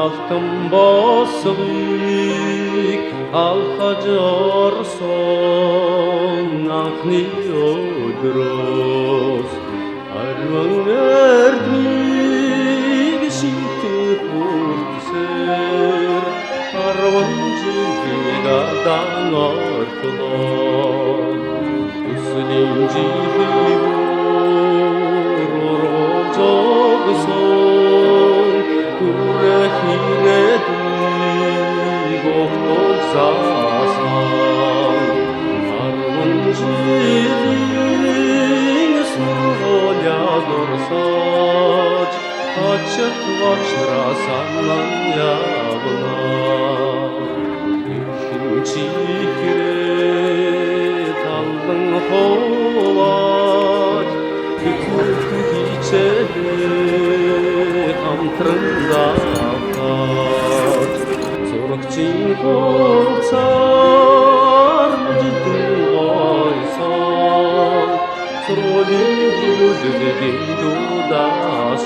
алтан босгыг алхаж орсон анхны өдрөөс арван эрдмийг шийдэх хүртсээр арван жилийг ардан ортлоо төслийн жилийг ургуулжогсон хүрэх ирээдүйг огтолсаасан арван жилийн сургуулиас орсож очит очраа санан явнаа ихэн чихрээ талдан ховаад хичээлээ хамтрандаад зурагчийн хувцаар мужидэн гойсон сургуулийн жилүүдийг дуудаас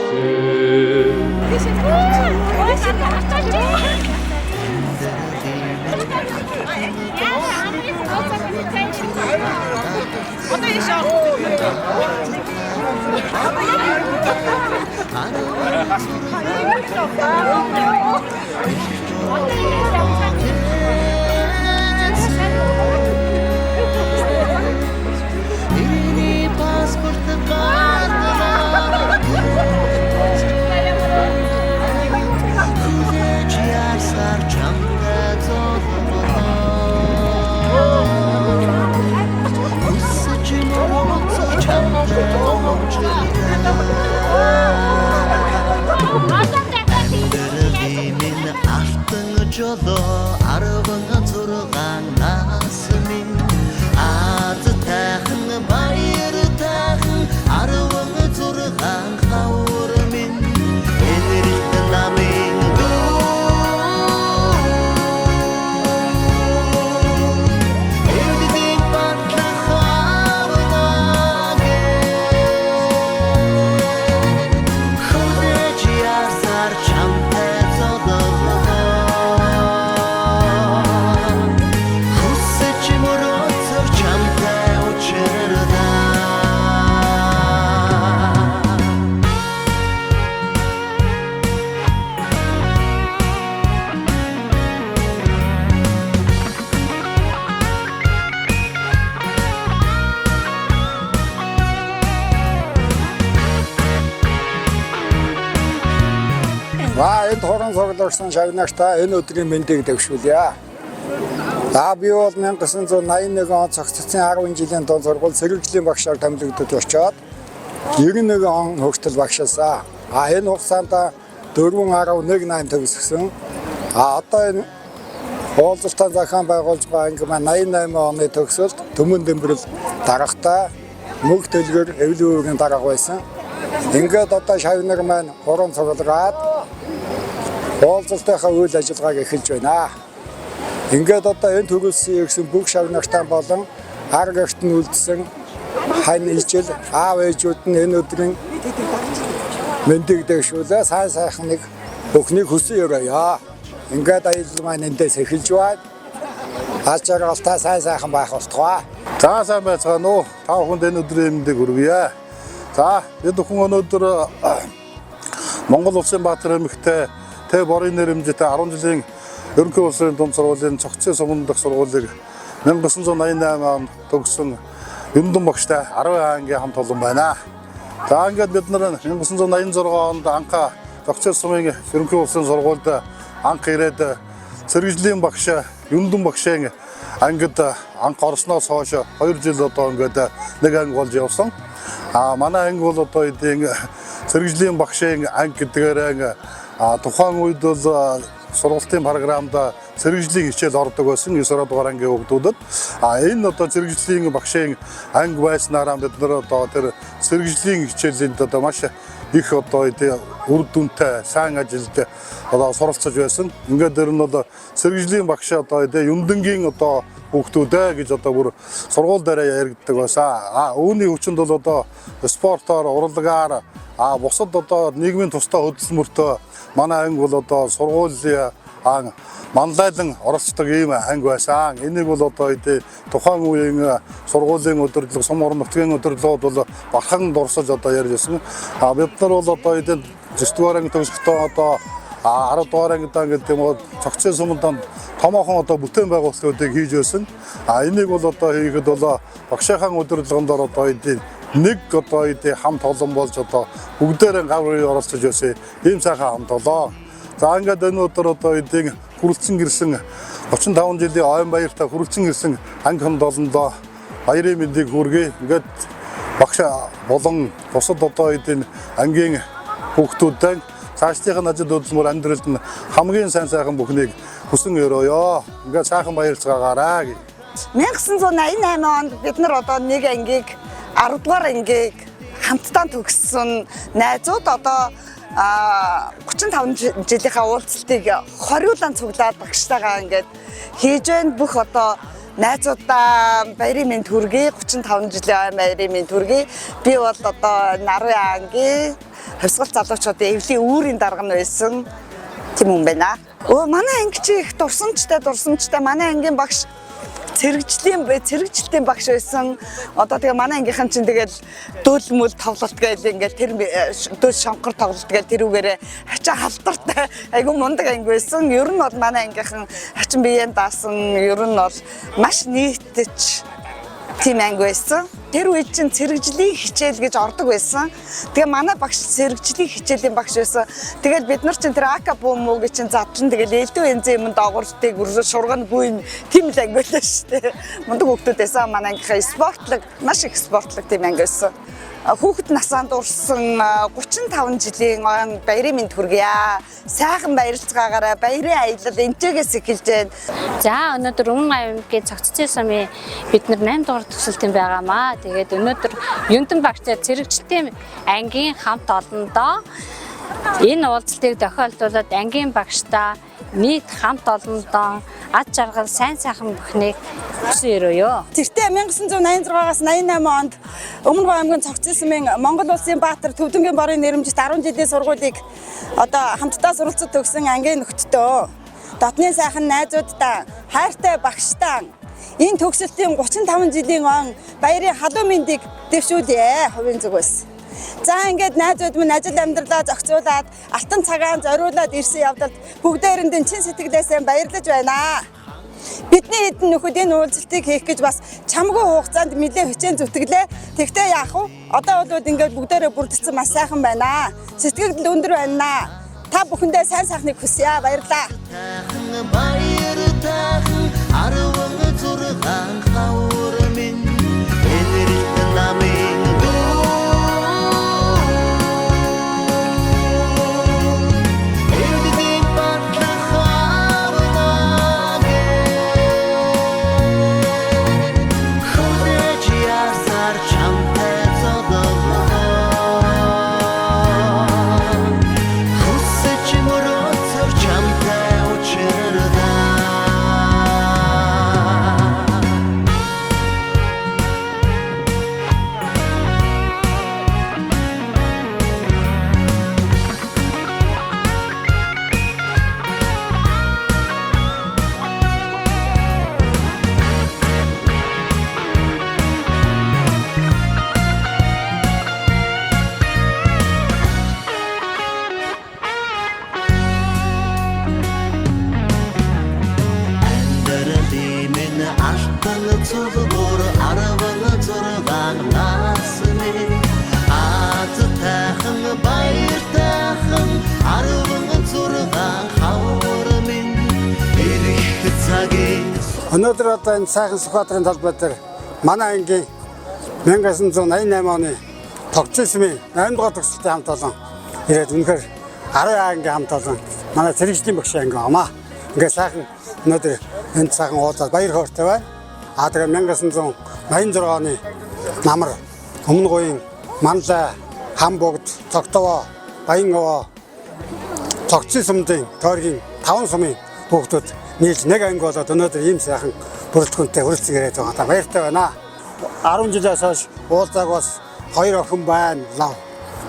энэ хорон цуглуулсан шавнагтаа энэ өдрийн мэндийг дэвшүүлье. За би бол 1981 он цогцолцсон 10 жилийн дунд сургууль сэргэжлийн багшаар томилогдож очоод 91 он хөгжил багшаасаа. Энэ хугацаанд 4.18 төгссөн. Одоо энэ уулзалтын зохион байгуулж байгаа анги маань 88 оны төгсөлт Төмөн Дэмбэрэл дарагтаа мөнх төлгөр эвлүүгийн дарга байсан. Ингээд одоо шавнаг маань хорон цуглаад уулзалтынхаа үйл ажиллагааг эхэлж байна. Ингээд одоо энэ төрөлсөн гэсэн бүх шавнагтаа болон ар гэрт нь үлдсэн хань ижил аав ээжүүд нь энэ өдрийн мэндийг дэвшүүлээ. Сайн сайхныг бүхнийг хүсэн өрөөё. Ингээд аялал маань эндээс эхэлж байна. Аз жаргалтай сайн сайхан байх болтугай. За сайн байцгаана уу. Та бүхэнд энэ өдрийн мэндийг хүргье. За бид бүхэн өнөөдөр Монгол Улсын Баатар эмэгтэй Тэ борын нэрэмжтэй 10 жилийн ерөнхий улсын дунд сургуулийн цогцын сумын дах сургуулийг 1988 онд төгссөн Юндэн багштай 10 ангийн хамт олон байна. За ингээд бид нар 1986 онд анхаа цогцын сумын ерөнхий улсын сургуульд анх ирээд сэргэжлийн багш Юндэн багшийн ангид анх орсноос хойш 2 жил одоо ингээд нэг анги болж явсан. Манай анги бол одоо эдийн сэргэжлийн багшийн анги гэдгээр тухайн үед бол сургуулийн програмд сэргэжлийн хичээл ордог байсан 9 дугаар ангийн хүүхдүүдэд. Энэ одоо сэргэжлийн багшийн анги байснараа бид нар одоо тэр сэргэжлийн хичээлд одоо маш их одоо үр дүнтэй сайн ажилд одоо суралцж байсан. Ингээд дэр нь одоо сэргэжлийн багш одоо Юмдангийн одоо хүүхдүүдээ гэж одоо бүр сургууль дээр яригддаг байсан. Үүний хүчинд бол одоо спортоор, урлагаар бусад одоо нийгмийн тусдаа хөдөлмөртөө манай анги бол одоо сургуулийн манлайлан оролцдог ийм анги байсан. Энийг бол одоо тухайн үеийн сургуулийн удирдлага, сум орон нутгийн удирдлагууд бол бархан дурсаж одоо ярьж байсан. Бид нар бол одоо 9-р анги төгсөхдөө одоо 10-р ангидаа гэдэг юм уу цогцын сумданд томоохон одоо бүтээн байгуулалтуудыг хийж байсан. Энийг бол одоо хийхэд бол багшийн удирдлаганд одоо нэг одоо хамт олон болж одоо бүгдээрээ гаврын оролцож байсан ийм сайхан хамт олоо. За ингээд энэ өдөр одоо хүрэлцэн гэрсэн 35 жилийн ойн баяртай хүрэлцэн гэрсэн анги хамт олондоо баярын мэндийг хүргэе. Ингээд багш болон бусад одоо ангийн хүүхдүүдтэй цаашдын ажил хөдөлмөр амьдралд нь хамгийн сайн сайхан бүхнийг хүсэн өрөөё. Ингээд сайхан баярлцгаагаарай. 1988 онд бид нар одоо нэг ангийг 10 дугаар ангийг хамтдаа төгссөн найзууд одоо 35 жилийнхаа уулзалтыг 20-уулан цуглаад багштайгаа ингээд хийж байна. Бүх одоо найзуудаа баярын мэнд хүргэе. 35 жилийн баярын мэнд хүргэе. Би бол одоо Нарын ангийн хавьсгал залуучуудын эвлийн үүрийн дарга нь байсан тийм хүн байна. Манай анги чи их дурсамжтай манай ангийн багш цэрэгжилтийн багш байсан. Одоо тэгээ манай ангийнхан чинь тэгэл дөөлмөл тоглолт гээл ингээл тэр дөөл шонхор тоглолт гээл тэрүүгээрээ хачаа халдартай айгу мундаг анги байсан. Ер нь бол манай ангийнхан хачин биеийн даасан ер нь бол маш нийтж тийм анги байсан. Тэр үед чинь цэрэгжлийн хичээл гэж ордог байсан. Тэгээ манай багш цэрэгжлийн хичээлийн багш байсан. Тэгэл бид нар чинь тэр АК бүүм үү гэж чинь задлан тэгэл элдв энзэ юм дагуултыг шурган бүүн тийм л анги байлаа шүү дээ. Мундаг хүүхдүүд байсан. Манай ангийнхаа спортлог маш их спортлог тийм анги байсан. Хүүхэд насаанд урсан 35 жилийн ойн баярын мэнд хүргье. Сайхан баярлцгаагаараа баярын аялал энтэйгээс эхэлж байна. За өнөөдөр Өмнө аймгийн цогццын сумын бид нар 8 дугаар төгсөлтөнд байгаамаа. Тэгээд өнөөдөр Юндан багштай цэрэгжилтийн ангийн хамт олондоо энэ уулзалтыг тохиолдуулаад ангийн багштай нийт хамт олондоо ад жаргал сайн сайхан бүхнийг хүсэн өрөөё. Тэртээ 1986-аас 88 онд Өмнө аймгийн цогцын сумын Монгол улсын баатар Төвдөнгийн борын нэрэмжит 10 жилийн сургуулийг одоо хамтдаа суралцж төгсөн ангийн нөхдөдөө дотны сайхан найзуудтай хайртай багштай энэ төгсөлтийн 35 жилийн он баярын халуун мэндийг дэвшүүлье. Хувийн зүгээс. За ингээд найзууд минь ажил амьдралаа зохицуулаад алтан цагаан зориулаад ирсэн явдалд бүгдээрэнд нь чин сэтгэлээсээ баярлаж байна. Бидний хэдэн нөхөд энэ уулзалтыг хийх гэж бас чамгүй хугацаанд нэлээд хичээн зүтгэлээ. Тэгтээ яах вэ? Одоо бол ингээд бүгдээрээ бүрдсэн маш сайхан байна. Сэтгэл өндөр байна. Та бүхэндээ сайн сайхныг хүсье. Баярлалаа. Өнөөдөр одоо энэ сайхан Сүхбаатарын талбай дээр манай ангийн 1988 оны цогцын сумын 8 дугаар төгсөлтөнд хамт олон ирээд үнэхээр 10 ангийн хамт олон манай цэрэгжлийн багшийн анги амаа. Ингээд сайхан өнөөдөр энэ сайхан уулзаад баяр хөөртэй байна. Тэгээ 1986 оны намар Өмнө говийн манлай Хамбогд, Цогтовоо, Баянговоо, Цогцын сумдын тойргийн 5 сумын хүүхдүүд нийлж нэг анги болоод өнөөдөр ийм сайхан бүрэлдэхүүнтэй хүрэлцэн ирээд байгаа. Та баяртай байна. 10 жилээс хойш уулзааг бас 2 охин байна.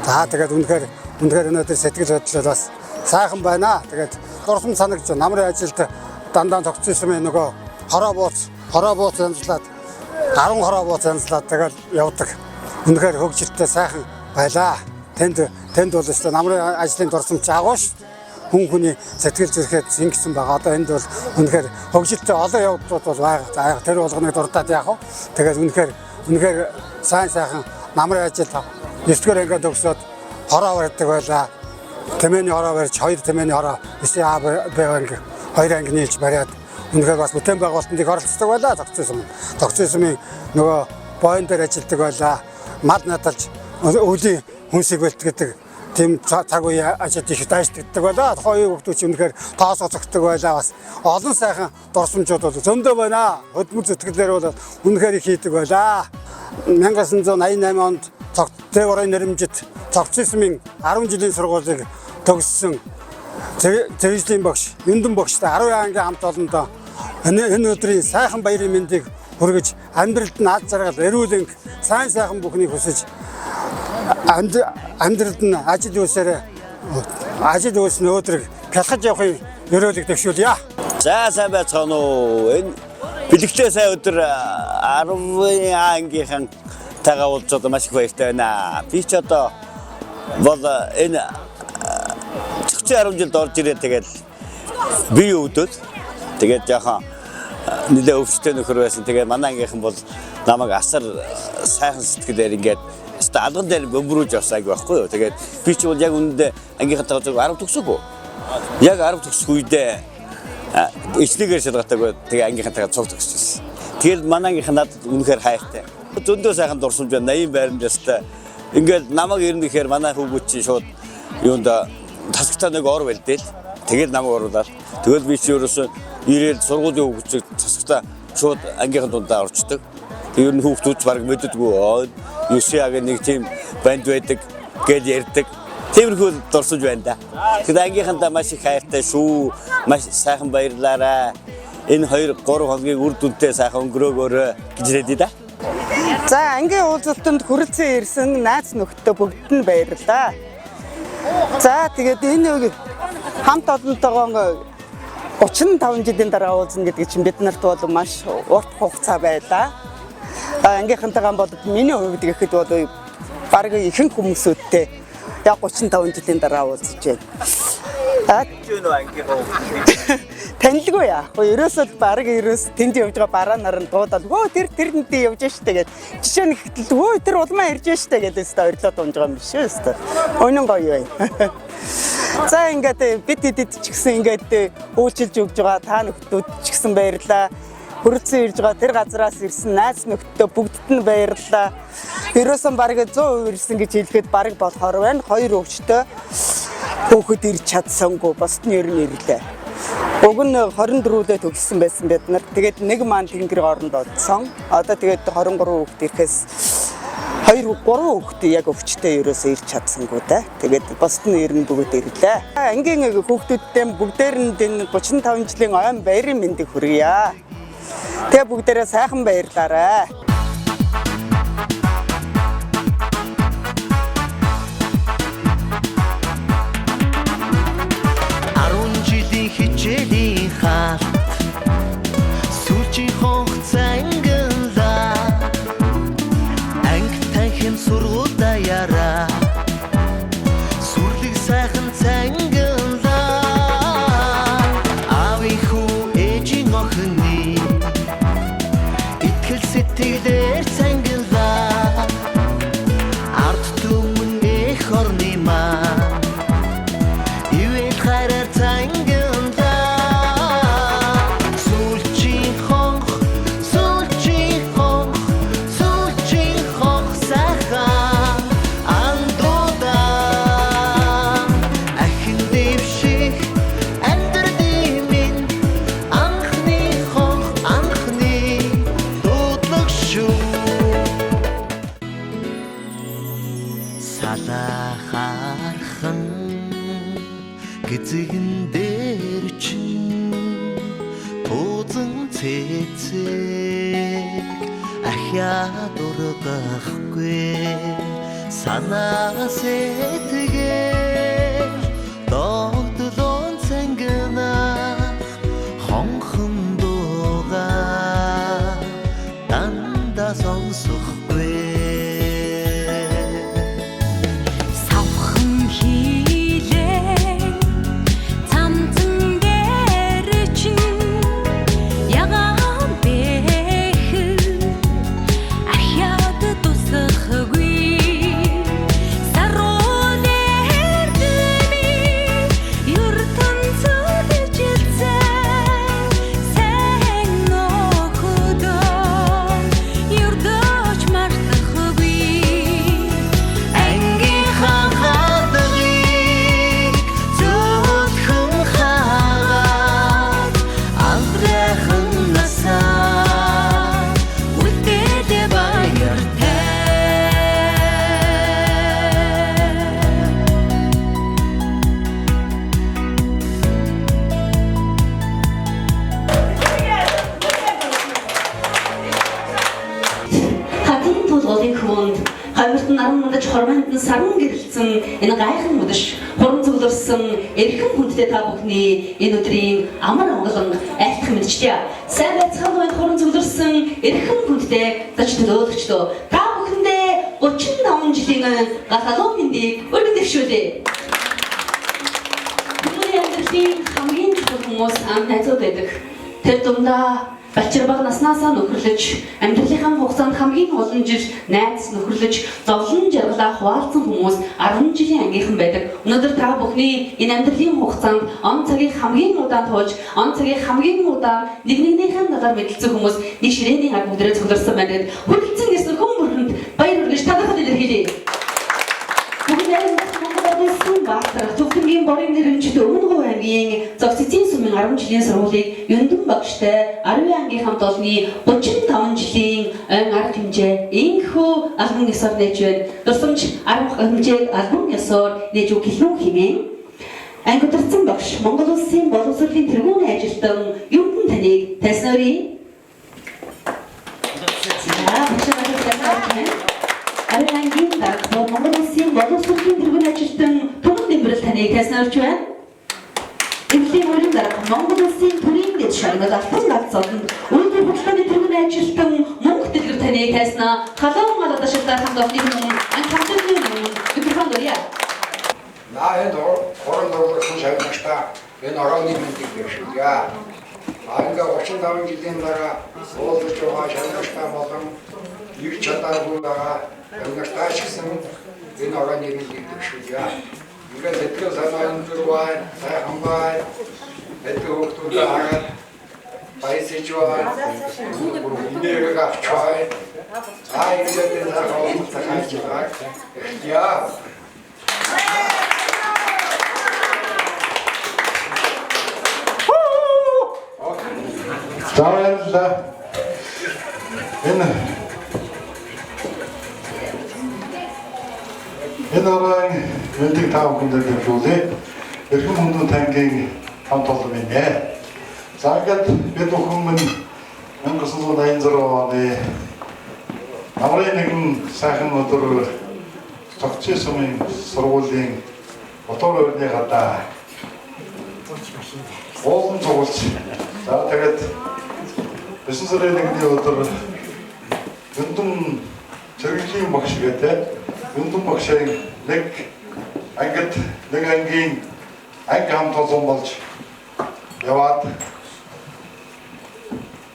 За тэгээд үнэхээр өнөөдөр сэтгэл хөдлөл бас сайхан байна. Тэгээд дурсам санагдж намрын ажилд дандаа Цогцын сумын нөгөө хороо бууц янзлаад 10 хороо бууц янзлаад тэгээд явдаг. Үнэхээр хөгжилтэй сайхан байлаа. Тэнд бол өстой намрын ажлын дурсамж агуу шүү. Хүний сэтгэл зүрхэд зингсэн байгаа. Одоо энд бол үнэхээр хөгжилтэй олон явдлууд бол байгаа. За яг тэр болгоныг дуртаад яах вэ? Тэгээд үнэхээр сайхан намрын ажил 9-р ангид төгсөөд хороо барьдаг байлаа. Тэмээний хороо барьж 2 тэмээний хороо 9 А Б анги 2 анги нийлж бариад үнэхээр бас бүтээн байгуулалтанд оролцдог байлаа. Цогцын сумын нөгөө боон дээр ажилладаг байлаа. Мал надалж өвлийн хүнсийг бэлтгэдэг тийм цаг үеийн ажил их дайсддаг байлаа. Хоёр хүүхдүүд үнэхээр тоосоо зогтдог байлаа. Бас олон сайхан дурсамжууд бол зөндөө байна. Хөдөлмөр зүтгэлээр бол үнэхээр их хийдэг байлаа. 1988 онд Тэ борын нэрмжит Цогцын сумын 10 жилийн сургуулийг төгссөн зэрэгжлийн багш, Юндан багштай 10 ангийн хамт олондоо энэ өдрийн сайхан баярын мэндийг хүргэж амьдралд нь аз жаргал, эрүүл энх, сайхан бүхнийг хүсэж амьдралд нь ажил үйлсний өдрийг бэлгэж явахын ёроолыг төвшүүлье. За сайн байцгаана уу. Энэ бэлэгтэй сайн өдөр 10 ангийнхан тагаа уулзаад маш их баяртай байна. Би ч одоо бол энэ Цогцын 10 жилд орж ирээд тэгээд бие өвдөд тэгээд яхан нэлээ өвчтэй нөхөр байсан. Тэгээд манай ангийнхан бол намайг асар сайхан сэтгэлээр ингээд алган дээр бөмбөрүүлж явсааг байхгүй юу. Тэгээд би ч бол яг үнэндээ ангийнхантайгаа зөв 10 төгсөөгүй. Яг 10 төгсөх үедээ ичнэгээр шалгатаагүй тэгээ ангийнхантайгаа цуг төгсчихсэн. Тэгээд манай ангийнхан надад үнэхээр хайртай. Зөндөө сайхан дурсамж байна. 80 байрамжаастай. Ингээд намайг ирнэ гэхээр манай хүүгүүд чинь шууд юунда тасагтаа нэг ор байлдээ. Тэгээд намайг оруулаад. Тэгэл би чи ерөөсөө ирээд сургуулийн хүүхдүүд тасагтаа шууд ангийнхан дундаа орчдөг. Ер нь хүүхдүүд баг мэддэггүй. Юсяагийн нэг тийм банд байдаг гэж ярьдаг. Тиймэрхүү дурсамж байна да. Тэгээд ангийнхантаа маш их хайртай шүү. Маш сайхан баярлаарай. Энэ 2-3 хоногийн үр дүнтэй сайхан өнгөрөөгөөрэй гэж хэлээд да. За ангийн уулзалтанд хүрэлцэн ирсэн найз нөхдөд бүгд нь баярлалаа. За тэгээд энэ хамт олонтойгоо 35 жилийн дараа уулзна гэдэг чинь бид нарт бол маш урт хугацаа байлаа. Ангийнхантайгаа бол миний хувьд гэхэд бол бараг ихэнх хүмүүсүүдтэй яг 35 жилийн дараа уулзж байна. Танилгүй яах вэ? Ерөөсөө бараг тэнд явж байгаа бараа нар нь дуудаад өө тэрнтэй явж штэ гэд. Жишээ нь ихтэл өө тэр улмаа ирж штэ гэдэг өстө ойрлоод унж байгаа юм биш үү өстө. Өнөн гоё бай. За ингээд бид хэд ч гэсэн ингээд үйлчилж өгж байгаа та нөхдүүд ч гэсэн баярлаа. Хүрэлцэн ирж байгаа тэр газараас ирсэн найз нөхдөд бүгдд нь баярлалаа. Ерөөсөн бараг 100% ирсэн гэж хэлэхэд бараг болохоор байна. 2 өвчтөй хүүхэд ирж чадсангүй бас нь ер нь ирлээ. Уг нь 24-өлөө төгссөн байсан бид нар. Тэгээд нэг маань тэнгэр оронд одсон. Одоо тэгээд 23 хүүхэд ирэхээс 2-3 хүүхэд яг өвчтөй ерөөсөө ирж чадсангүй да. Тэгээд бас нь ер нь бүгд ирлээ. Ангийн хүүхдүүдтэй бүгдээр нь энэ 35 жилийн ойн баярын мэндийг хүргье. Тэгээ бүгдээрээ сайхан баярлаарай. 10 жилийн хичээлийн хаалт сүүчийн хугацаа ангиллаа. Анги танхим сургуультай яраа. Сүрлэг сайхан цангиллаа. Аавын хүү ээжийн охины сэтгэл цэцэг ахиад ургахгүй санаа сэтгэл догтлон цэнгэнах хонхон дуугаа дандаа сонсохгүй савхан хийлээ цамцан дээр чинь ягаан бэхэл ахяд тусахгүй саруулэр дэми ертөнцөд жилсэн сайн нөхөдөө юрдоч мартахгүй ангийн хахадгийг зөвхөн хагаад амтрэхэн насаа үлдээд баяртай хатын тулгуурлын хөвөнд хавирт наран мандаж хормонд нь саран гэрэлцэн энэ гайхан мөдөш хуран зөвлөрсөн эрхэм хүндтэй та бүхний энэ өдрийн амар онголон айлтгах мэдчихдээ сайн байцгаана энэ хуран зөвлөрсөн эрхэм хүндтэй тач төлөөлөгчдөө та бүхэндээ 35 жилийн гахалуу мэндийг өргөдөшүүлье. Бидний амьдралын хамгийн чухал хүмүүс ам найзууд байдаг. Тэр дундаа Балчир баг наснаасаа нөхөрлөж, амьдралынхаа хугацаанд хамгийн олон жил найз нөхөрлөж, зовлон жаргалаа хуваалцсан хүмүүс 10 жилийн ангийнхан байдаг. Өнөөдөр та бүхний энэ амьдралын хугацаанд он цагийг хамгийн удаан туулж, он цагийг хамгийн удаан нэгнийхээ надаар мэдэлцэн хүмүүс нэг ширээний аг өдрөө цугларсан байдаг. Хүрэлцэн гэсэн хүн бүрхэнд баяр хүргэж талархал илэрхийлье. Төвхөнгийн борын нэрэмжит Өмнөгов аймгийн Зогцэцгийн сумын 10 жилийн сургуулийг Юндэн багштай 10 ангийн хамт олонний 35 жилийн ойн арга хэмжээ энхүү албан ёсоор нээж байна. Дурсамж арга хэмжээг албан ёсоор нээж өг гэлнүү хэмээн анги удирдсан багш Монгол Улсын боловсролын тэргүүн ажилтан Юндэн таныг тайснаарай. Ангийн дарга Монгол Улсын боловсролын тэргүүн ажилтан Түмэн Дэмбэрэл таныг тайснаарч байна. Эвлийн өрийн дарга Монгол Улсын төрийн дэд шагнал алтан галц олонд үйлдвэр хөдөлгөөний тэргүүн ажилтан Мөнх Дэлгэр таныг тайснаа. Халуун алаад ашигтай хамт олонны хүн анхаарчны микрофон дөрья. Наад хорон дөрвсөн шавнашта энэ орооны мэндийг бишүүлье. Анга 35 жилийн дараа уулзж байгаа шавнашта болон их чадаагүй байгаа шавнашта гэсэн энэ орооны мэндийг бишүүлье. Ингээд хэдгээр санаа өндрвай, сайхан бай, хэдгээр хүмүүстэй хараад баясаж бай, энерги авч бай. Ингээд энэ санаа унтахаач бай. Яа. За баярлалаа. Энэ орон мэндийг та бүхэндээ төлөвлөе. Эрхэм хүндэн тангийн хамт олон минь. За ингээд бид бүхэн минь 1986 оны амрын нэгэн сайхан өдөр Зогцын сумын сургуулийн мотор өрний гадаа уулын цугулч. За тэгээд 9 сарын 1-ний өдөр Юндэн цэргийн багш гэдэг Юндэн багшийн нэг ангид нэг ангийн анги хамт олон болж яваад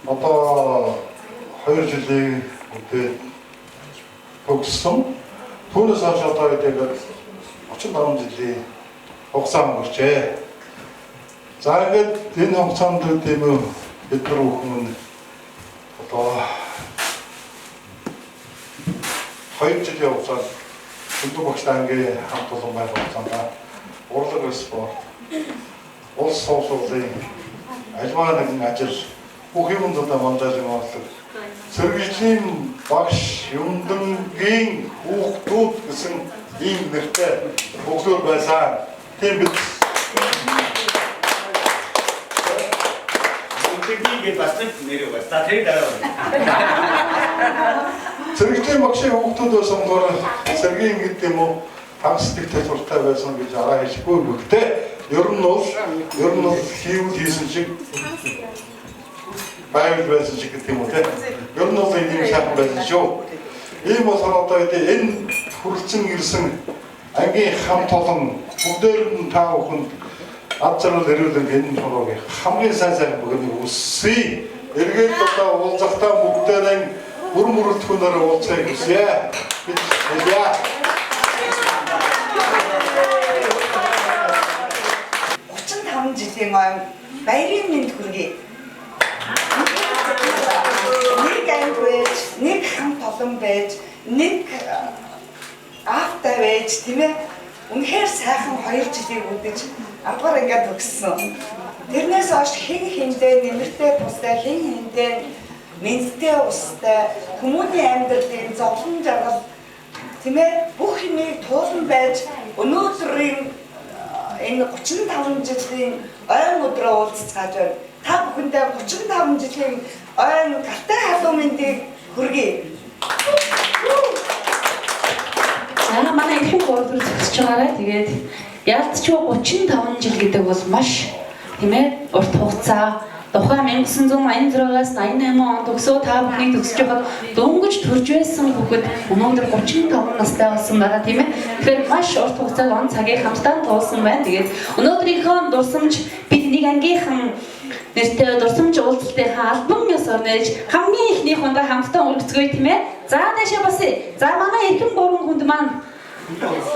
одоо 2 жилийн үдээ төгссөн. Түүнээс хойш одоо тэгээд 35 жилийн хугацаа өнгөрчээ. За ингээд энэ хугацаанд тийм үү бид нар бүхэн одоо 2 жилийн хугацаанд Юндэн багштай ангийн хамт олон байх хугацаанд урлаг спорт, улс совсорлын альва нэгэн ажил бүх юмд одоо манжаалын орлог сэргийгчлийн багш Юндэнгийн хүүхдүүд гэсэн ийм нэртэй бүхлөр байсан. Тийм бид Юндэнгийн гээд бас нэр өгөө. За тэр дараа. Зэрэгтэй багшийн хүүхдүүд байсан гоор Сергей гэдэг юм уу тагсдаг төлөвтэй байсан гэж араа хэлэхгүй гэхдээ ер нь бол хийвэл хийсэн шиг байвал байсан шиг гэдэг юм уу те. Ер нь бол ийм сайхан байсан шүү. Ийм болохоор одоо энэ хүрэлцэн ирсэн ангийн хамт олон бүгдээр нь та бүхэнд ад зарвал ирүүлэн энэ шуруугийн хамгийн сайн бүгдийг үсэе. Эргээд одоо уулзахтаа бүгдээрээ бүр мөрөлдөхөөр уулзахыг хүсье. Бид хэлье. 35 жилийн баярын мэнд хүргэе. Нэг анги байж, нэг хамт олон байж, нэг аавтай байж, тийм ээ. Үнэхээр сайхан 2 жилийг үдэж 10-аар ингээд төгссөн. Тэрнээс хойш хиндээ нэмэртэй тустай хиндээ мэдтэй устай хүмүүний амьдралын зовлон жаргал тийм ээ бүх юмыг туулан байж өнөөдрийн энэ 35 жилийн ойн өдрөө уулзцааж байна. Та бүхэндээ 35 жилийн ойн галтай халуун мэндийг хүргэе. За манай их гурлыг зогсож байгаарай. Тэгээд ялцчгүй 35 жил гэдэг бол маш тийм ээ урт хугацаа. Тухайн 1986-аас 88 онд төгсөө та бүхний төгсөж байхад дөнгөж төрж байсан хүүхэд өнөөдөр 35 настай болсон байгаа тийм ээ. Тэгэхээр маш урт хугацааг он цагийг хамтдаа туулсан байна. Тэгээд өнөөдрийнхөө дурсамж бид нэг ангийнхан нэртэй дурсамж уулзалтынхаа альбом ёсоор нээж хамгийн ихний хундаа хамтдаа өргөцгөөе тийм ээ. За дэшээ басъя. За манай эрхэм гурван хүнд маань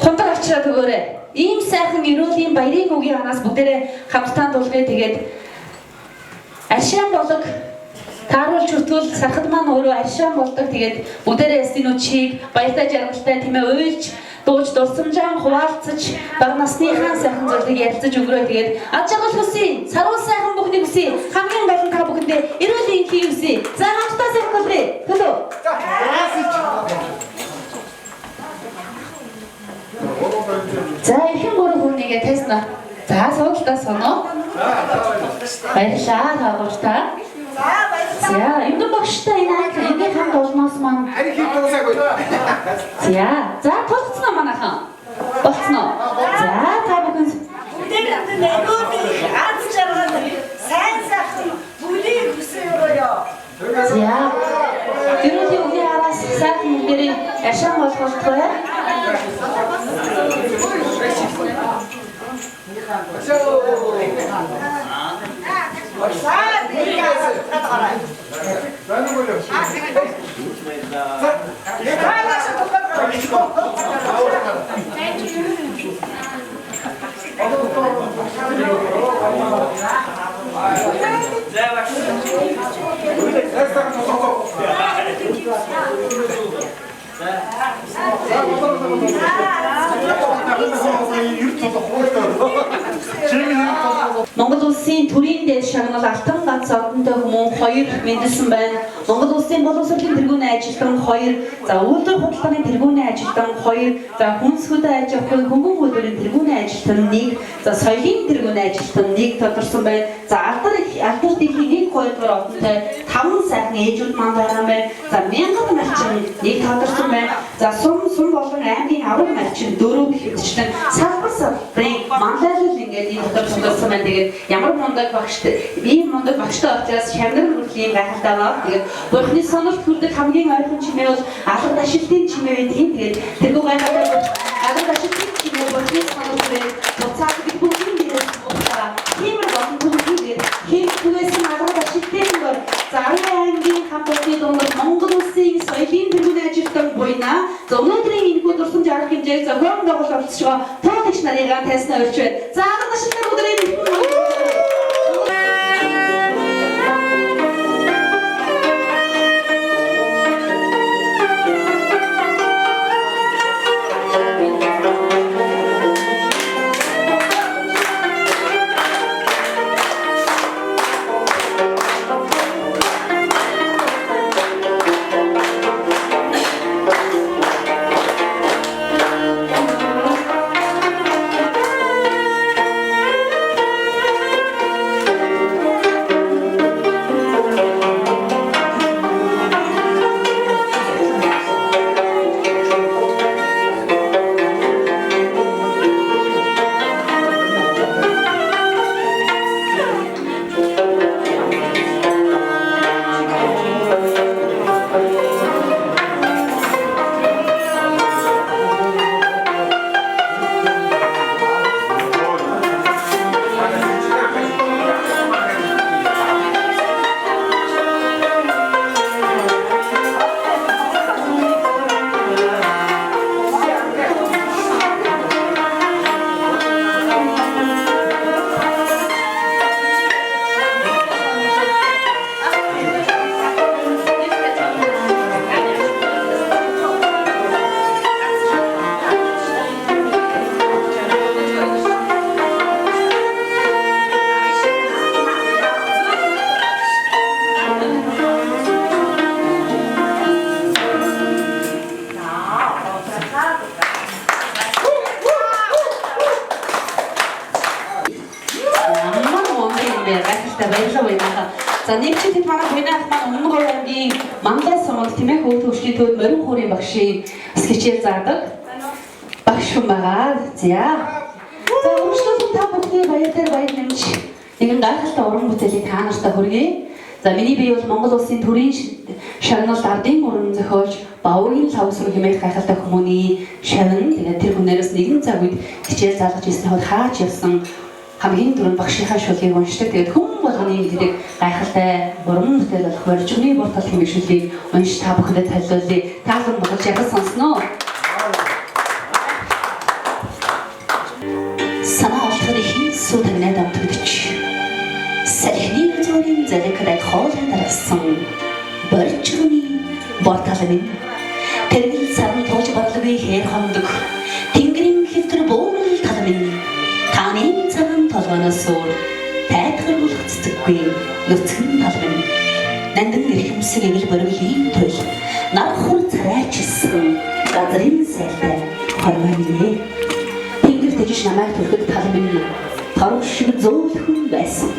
хундаг авчираад өгөөрэй. Ийм сайхан эрүүлийн баярын үгийн анаас бүгдээрээ хамтдаа дуулгая. Тэгээд аршаан болог тааруулж хөтгөл сархад маань өөрөө аршаан болдог. Тэгээд бүгдээрээ эсинүүчийг баяртай жаргалтай тийм ээ уйлж дууж дурсамжаан хуваалцаж баг насныхаа сайхан зүйлийг ярилцаж өгөрөө. Тэгээд ад жаргал хүсье. Сарвал сайхан бүхнийг хүсье. Хамгийн гол нь та бүхэндээ эрүүлийн хий хүсье. За хамтдаа сайхан болрээ. Төлөө. За ихэн гурван хүнийгээ тестна. За суултаа соно. Баярлалаа тааруултаа. За энэ багштай энэ хамт олноос маань Харин дуусаагүй. за толцсноо манайхан. Болцсноо. За та бүхэн Бүгдээр нэгөөдөө аз жаргал сайн сайхан бүлийг хүсэё. за тэрүүлийн үгийн араас сайхан мөнгөний ашаан болгохгүй. Монгол улсын төрийн дээл шагнал алтан ганц одонтой хүмүүн 2 мэндэлсэн байна. Монгол улсын боловсролын тэргүүний ажилтан 2, за үйлдвэр худалдааны тэргүүний ажилтан 2, за хүнс хөдөө аж ахуйн хөнгөн хөдөлгөөний тэргүүний ажилтан 1, за соёлын тэргүүний ажилтан 1 тодорсон байна. За алдар дэлхийн 1-2 дугаар одонтой 5 сайхан ээжүүд маань байгаа юм байна. За 1000 малчин 1 тодорсон байна. За сум болон аймгийн авраг малчин 4 гэхэтчлэн салбар салбарын манлайлал ингээд энэ тодорсон байна. Тэгээд ямар мундаг багштай ийм мундаг багштай учраас шамнар хүрлийн гайхалтай байна. Тэгээд бурхны сонорт хүрдэг хамгийн ойрхон чимээ бол алга дашилтын чимээ байдаг. Тэгээд тэргүй гайхалтай алга дашилтын чимээ бурхны сонорт хүрээд буцаад бид бүгд дээрээс буцаа тиймэр болон бүгдийг хэд түгээсэн алга дашилтын гол за аймгийн хамт олонны дунд Монгол улсын соёлын тэргүүний ажилтан буйна. За өнөөдрийн энэхүү дурсамж арга хэмжээг зохион байгуулалт оролцож байгаа тоолагч нарыг тайснаа өрч байна. За алга дашилтын өдрийн нэр гайхалтай баярлалаа буйнаахаа. За нэг чи тэд манай буйнаах маань Өмнө Говь аймгийн Мангай суманд Тэмээх хөв төвшгийн төвд морин хуурийн багшийн бас хичээл заадаг багш хүн байгаа. За өргөжлөлт та бүхний баяр дээр баяр нэмж нэгэн гайхалтай уран бүтээлийг та нартай хүргэе. За миний бие бол Монгол улсын төрийн шагналд ардын уран зохиолч Баурийн лавсруу хэмээх гайхалтай хүмүүний шавн. Тэгээд тэр хүнээрээс нэгэн цаг үед хичээл заалгаж ирсэн хол хаач явсан хамгийн түрүүнд багшийнхаа шүлгийг уншдаг. Тэгээд хүн болгоны гэдэг гайхалтай уран бүтээл болох Боржигны Бортол хэмээх шүлгийг унш та бүхэндээ танилцуулъя. Таалан бодож яг сонсноо. Санаа олохны хин сүдэнэ дамтгдчих. Сархины зүрийн зэрэгтэй хоолой дарсан Боржигны Бортол минь тэрний сарн тууж барлгүй хээр хондог тэнгэрийн хэвтэр буурал тал минь таны цагаан толгоноос тайтгаруулах цэцэггүй нүцгэн тал минь нандин эрхэмсэг ивэл борвилийн туйл нар хур царайчсан газрын сайтай хормоны тэнгэр дэжиш намайг түрхэд тал минь таруу шиг зөөлхөн байсан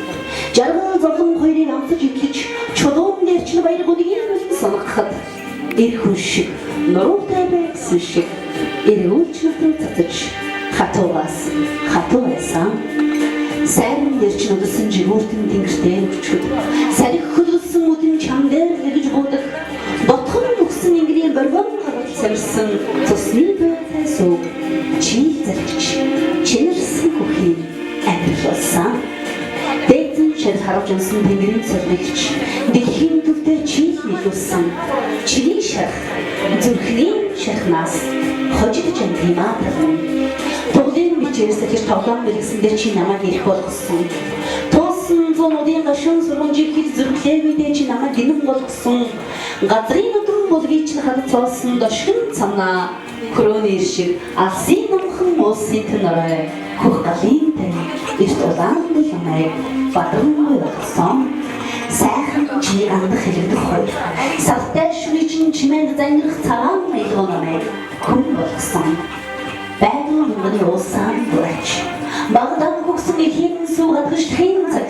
жаргал зовлон хоёрыг амтаж итлэж чулуун дээр ч баяр гүнийг санахад эр хүн шиг нуруутай байсан шиг эргүүлчнэтэй цацаж хатуугаас хатуу байсан сайн нэрч нүдсэн жигүүртэн тэнгэртэй өчгөд сарих хөлсөн үдэн чам дээр нэгж буудаг ботхон нүгсэн ингэрийн боргон хавал сарсан цусны байтай суу чи зарч чинэрсэн хөхий амьдралсан дэйзэн шал харавж унсан тэнгэрийн цолгич дэлхийн төвдөө чи нийлүүлсэн чиний шарх зүрхний шархнаас хожигдж антимаа Тоглын бичээс тэр тоглоом бэлгэсэндээ чи намайг ирэх болгосон. Туусан зуунуудын гашуун сургамжийг хэл зүрхлээвэдээ чи намайг гинэн болгосон. Газрын өдрөн болгыг чи хадад цоосон дошгин цамнаа хөрөөний шиг алсын намхан уусын тэнорой хөх галын тань эрт улаан намайг бадран болгосон. Сайхан чи андах хэлэгдэх хоёр. Савтай шүний чин чимээн зангирах цагаан маягоо намайг хүн болгосон. Байгаль мөнгөний уусан бураач. Багдан хөгсөн ихийн суугадгаш хэн цаг.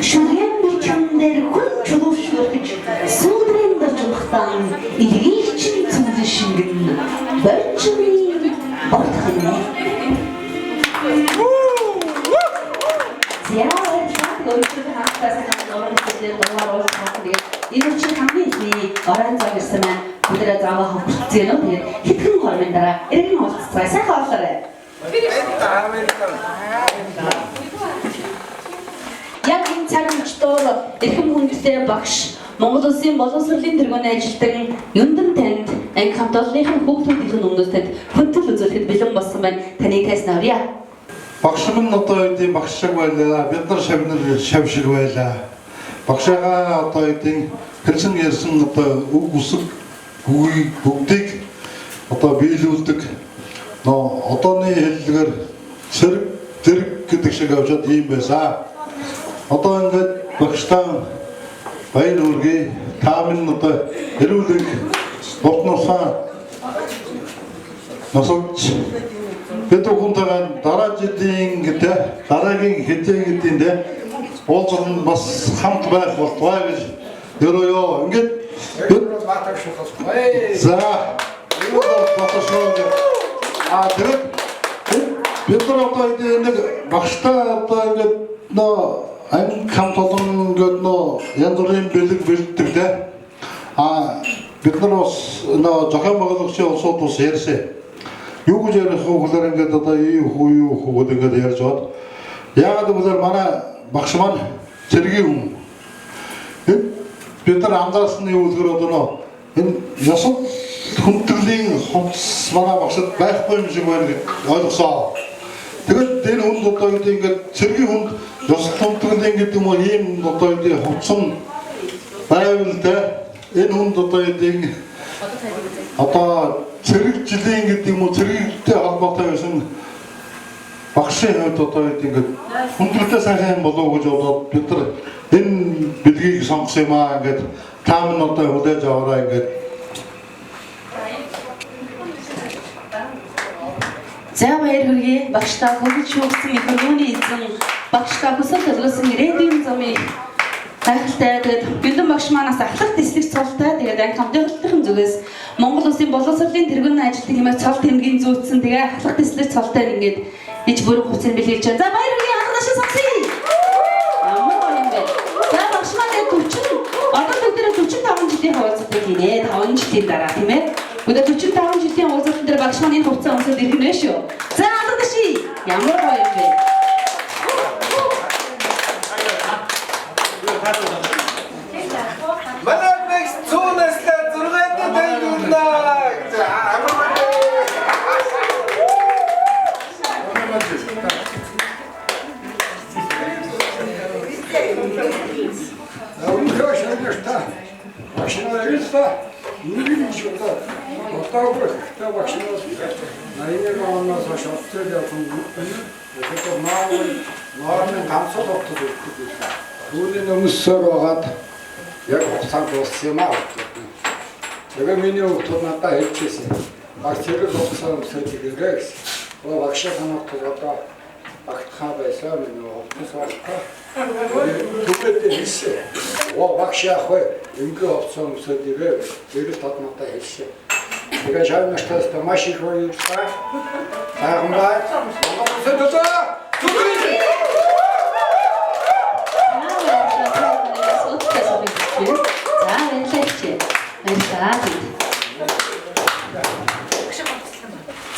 Шүргэн бичэн дээр хүн чулуушгөрч сүудрын дөржлөхтан илгийг чин цүнзэн шингэн Боржигны Бортол минь. Яа, гойчтой хатаас хамгаалж байгаа доллар уусгах. Энэ чи хамгийн ихний орон зай гэсэн маань бүгдээ заавал хөвгцээ нөө. Тэгээд хитгэн хормын дараа эргэн уулзцгаа сайхан оолоорой. Яг энэ цаг үедээ эрхэм хүндтэй багш Монгол Улсын боловсролын тэргүүний ажилтан Юндан танд анги хамт олонныхын хүүхдүүдийн өмнөөс танд хүндэтгэл үзүүлэхэд бэлэн болсон байна. Таныг тайснаа урья. Багш минь одоо эдийн багш шиг байлаа. Бид нар шав шиг байлаа. Багшаагаа одоо эдийн хэлсэн ярьсан одоо үг үсэг үгийг бүгдийг одоо биелүүлдэг. Одооны хэллэгээр сэрэг зэрэг гэдэг шиг авчаад ийм байсан. Одоо ингээд багштаа баяр хүргэе. Та минь одоо эрүүлэг бутнусаа насогч бид бүхэнтэйгээ дараа жилийн гэдэг дараагийн хэдэн гэдэгтэй уулзсан бас хамт байх болтугай гэж ерөөё. Ингээд за тэгээд бид нар одоо нэг багштай одоо ингээд анги хамт олон гэдэг янз бүрийн бэлэг бэлддэг те. Бид нар бас зохион байгуулагчийн улсууд бас ярьсан. Юу гэж ярих вэ гэхээр ингээд одоо юу хүү гэдэг ярьж бод. Яагаад гэвэл манай багш маань цэргийн хүн. Бид нар анзаарсан юу гэхээр одоо энэ ёсол хүндрэлийн хувцас манай багшд байхгүй юм шиг байна гэж ойлгосоо. Тэгэл энэ хүнд одоо ингээд цэргийн хүнд ёсол хүндрэлийн гэдэг юм уу ийм одоо энэ хувцсан байвал тэ энэ хүнд одоо энэ одоо цэрэг жилийн гэдэг юм уу цэрэгтэй холбоотой байсан багшийн хувьд одоо ингээд хүндрэлтэй сайхан болов гэж бодоод бид нар энэ бэлгийг сонгосон юм аа ингээд та минь одоо хүлээж аваарай ингээд. За баяр хүргэе. Багштаа хөгжиж өгсөн их өргөний эзэн багштаа хүсэл төлөвлөсөн ирээдүйн замын хайхалтай тэгээд Гүндэн багш манаас ахлах дэслэг цолтой тэгээд анги хамтын хөтөлбөрийн зүгээс Монгол Улсын боловсролын тэргүүн ажилтны хэмээх цол тэмдгийн зүйцсэн тэгээд ахлах дэслэг цолтой ингээд иж бүрэн хүчин бэлгээж байна. За баяр хүргэе анх нашин сонсъё. Ямар гоё юм бэ? За багш маань 40 одоо бүгдээ 45 жилийн хавцдаг гинэ 5 жилийн дараа тийм ээ. Бүгдээ 45 жилийн уулзалтан дээр багш маань энэ хугацаа өмсөд ирэх нэ шүү. За одоо дэши ямар гоё юм бэ? Манай бэкс цуунасла 6-д дайгуулна. Өнөөдөр шанагта машинаараа нэг жишээ отоогоо багшнаас найныг оноос шалтгаан явсан тэгэхээр маавын ганцхан тогтод өгдөг. Түүний нөмсөөр байгаад яг хугацаанд дууссан юм аа. Тэгээ миний хүүхдүүд надад хэлчихсэн. Багш тэр хугацаанд өмсөж ирээрэй гэсэн. Багш хамт одоо багтхаа байсан миний хүүхдээс байна. Түгэд хэлсэн. Багш яах вэ? Ингээ хугацаанд өмсөж ирээ. Тэр тод надад хэлсэн. Тэгээ шавнастаас маш их баярлалаа. Тагмаа. Монгол улсад түгэд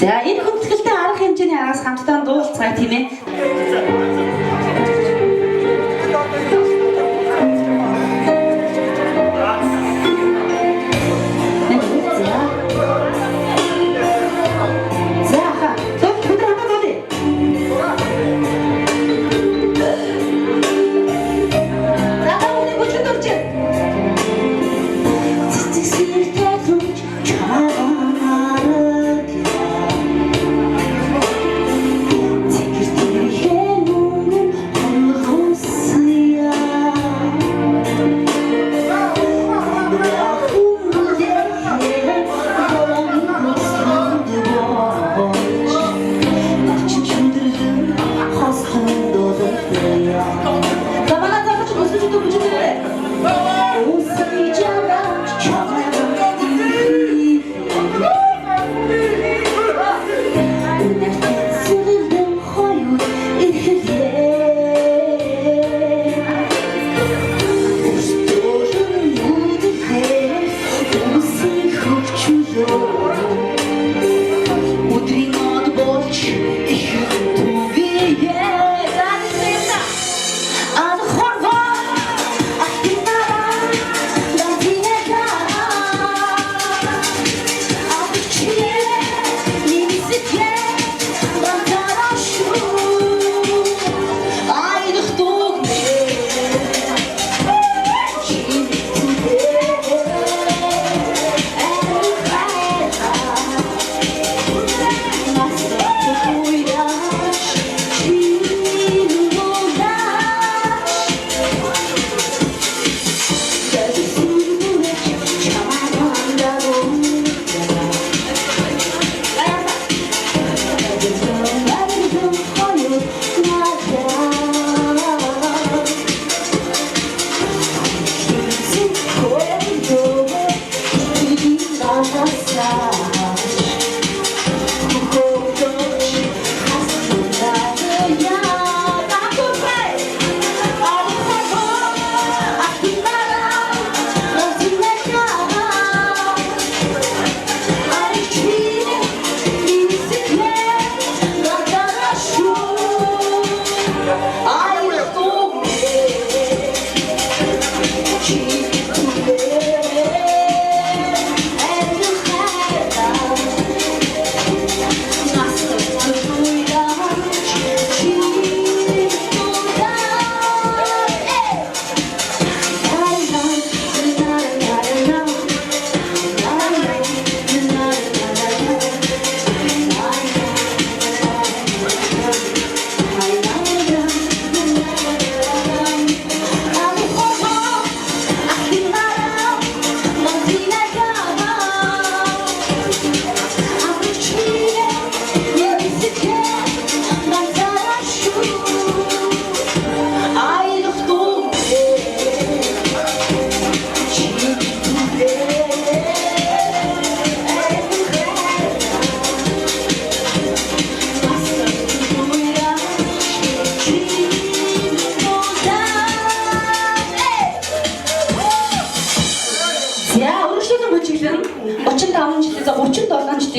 За энэ хөдөлгөлтэй арга хэмжээний араас хамтдаа дуулцгаая тийм ээ. Take your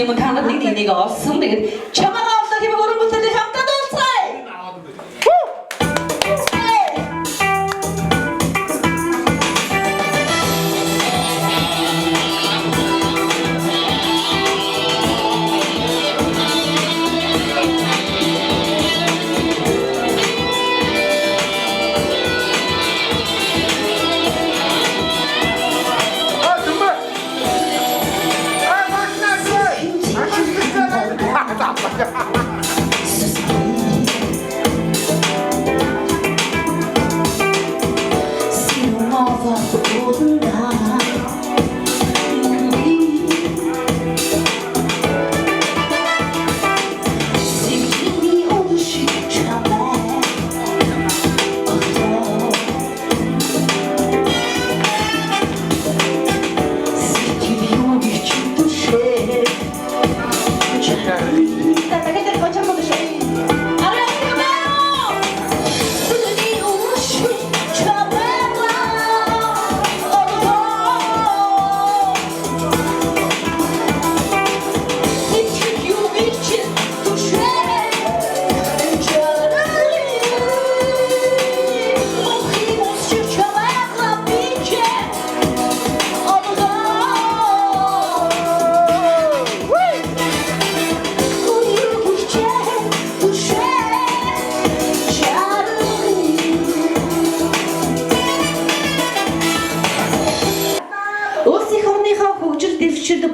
юм уу та нар нэг нэг олсон. Тэгээд чамаагаа олох юм өрөн бүтээлээ хамтдаа дуулцгаая.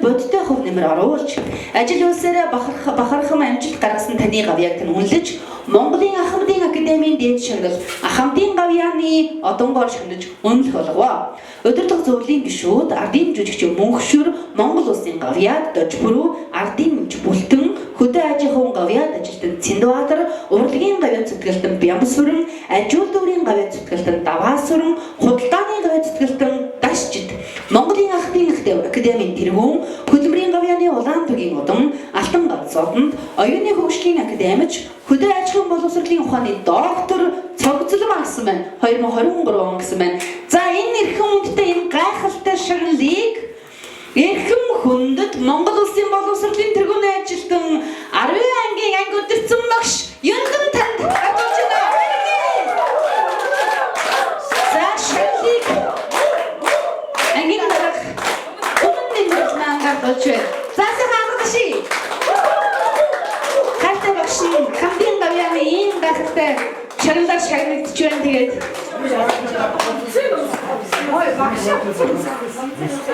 бодтой хөв нэмэр оруулж ажил үйлсээр бахархам амжилт гаргасан таны гавьяаг тань үнэлж Монголын Ахмадын академийн дээд шагнал Ахмадын гавьяаны одонгоор шагнаж үнэлэх болгоо. Өдөртөх зөвлөлийн гишүүд ардын жүжигч Мөнхшүр Монгол улсын гавьяад Дожбүрүү ардын мөч бүлтэн хөдөө аж ахуйн гавьяад ажилтан Цэндбаатар урлагийн гавьяад зүтгэлтэн Бямбсүрэн ажил дүүрийн гавьяад зүтгэлтэн Даваасүрэн худалдааны гавьяад зүтгэлтэн Дашжид Монголын Ахмадын академийн тэргүүн хөдөлмөрийн гавьяаны Улаантүгийн удам Алтан галзууданд оюуны хөгжлийн академич хөдөө аж ахуйн боловсролын ухааны доктор цогцлон гэсэн байна. 2023 он гэсэн байна. За энэ эрхэм хүндтэй энэ гайхалтай шагналыг эрхэм хүндэд Монгол улсын боловсролын тэргүүний ажилтан 10 ангийн анги өдөрцөн багш Юнган танд хатуулж байна. За шагналыг ангийн дарах өмнө нь ангаар болж байна. За хаагааши. Хайртай багш хамтын гавьяаны ийм гайхалтай шагналаар шагнагдж байна. Тэгээд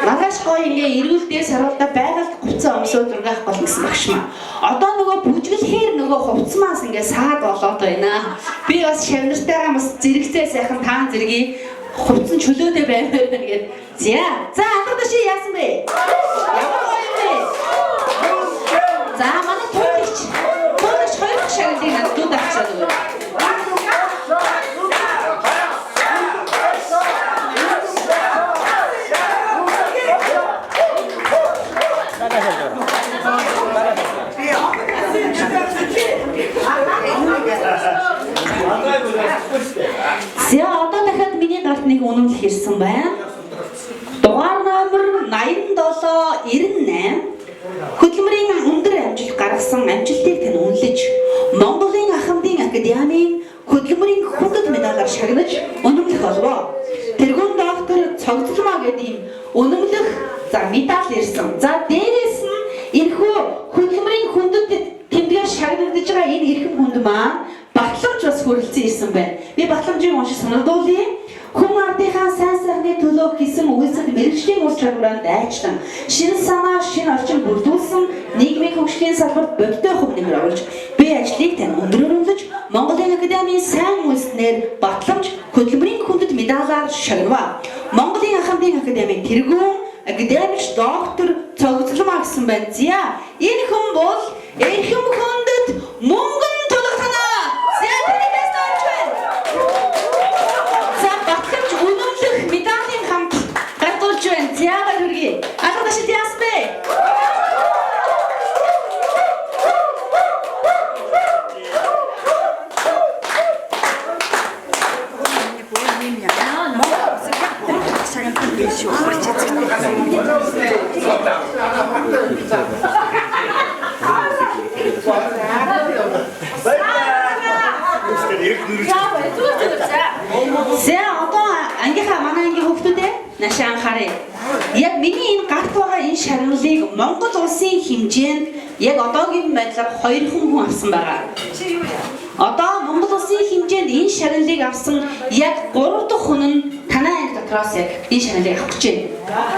Магаш гоё ингээ эрүүлдээ саруулда байгальд хувцас өмсөд ургаах болно гэсэн багш маа. Одоо нөгөө бүжгэлхээр нөгөө хувцсмаас ингээ саад болоод байна. Би бас шавнартайгаа бас зэрэгцээ сайхан таан зэргийг хувцсан чөлөөдөө баймаар байна гэд. За анхаарч яасан бэ? Ямар гоё юм бэ? За манай туулагч хоёр шагналыг надад авчаад өгөө. За одоо дахиад миний гарт нэг үнэмлэх ирсэн байна. Дугаар номер 8798 хөдөлмөрийн өндөр амжилт гаргасан амжилтыг тань үнэлж Монголын Ахмадын академийн хөдөлмөрийн хүндэт медалаар шагнаж үнэмлэх болов. Тэргүүн доктор цогцлмаа гэдэг юм үнэмлэх медаль ирсэн. За дээрээс нь энэхүү хөдөлмөрийн хүндэт тэмдгээр шагнагдж байгаа энэ эрхэм хүнд маань батламж бас хүрэлцэн ирсэн байна. Би батламжийг уншиж санагдуулъя. Хүн ардынхаа сайн сайхны төлөө хийсэн үйлсэд мэргэжлийн ур чадвараа дайчлан шинэ санаа, шинэ орчин бүрдүүлсэн нийгмийн хөгжлийн салбарт бодтой хөв нэмэр оруулж бие ажлыг тань өндрөөр үнэлж Монголын академийн сайн үйлснээр батламж хөдөлмөрийн хүндэт медалаар шагнав. Монголын Ахмадын академийн тэргүүн академич доктор цогцлмаа гэсэн байна. За энэ хүн бол эрхэм хүндэт мөнгөн тулгатана. За танаас орж байна. За батламж үнэмлэх медалийн хамт гардуулж байна. За баяргий. Ахадаш яасан бэ? Нашаа анхаарай. Яг миний энэ гарт байгаа энэ шагналыг Монгол улсын хэмжээнд яг одоогийн байдлаар 2 хүн авсан байгаа. Одоо Монгол улсын хэмжээнд энэ шагналыг авсан яг 3 дахь хүн нь танай анги дотроос яг энэ шагналыг авах гэж байна.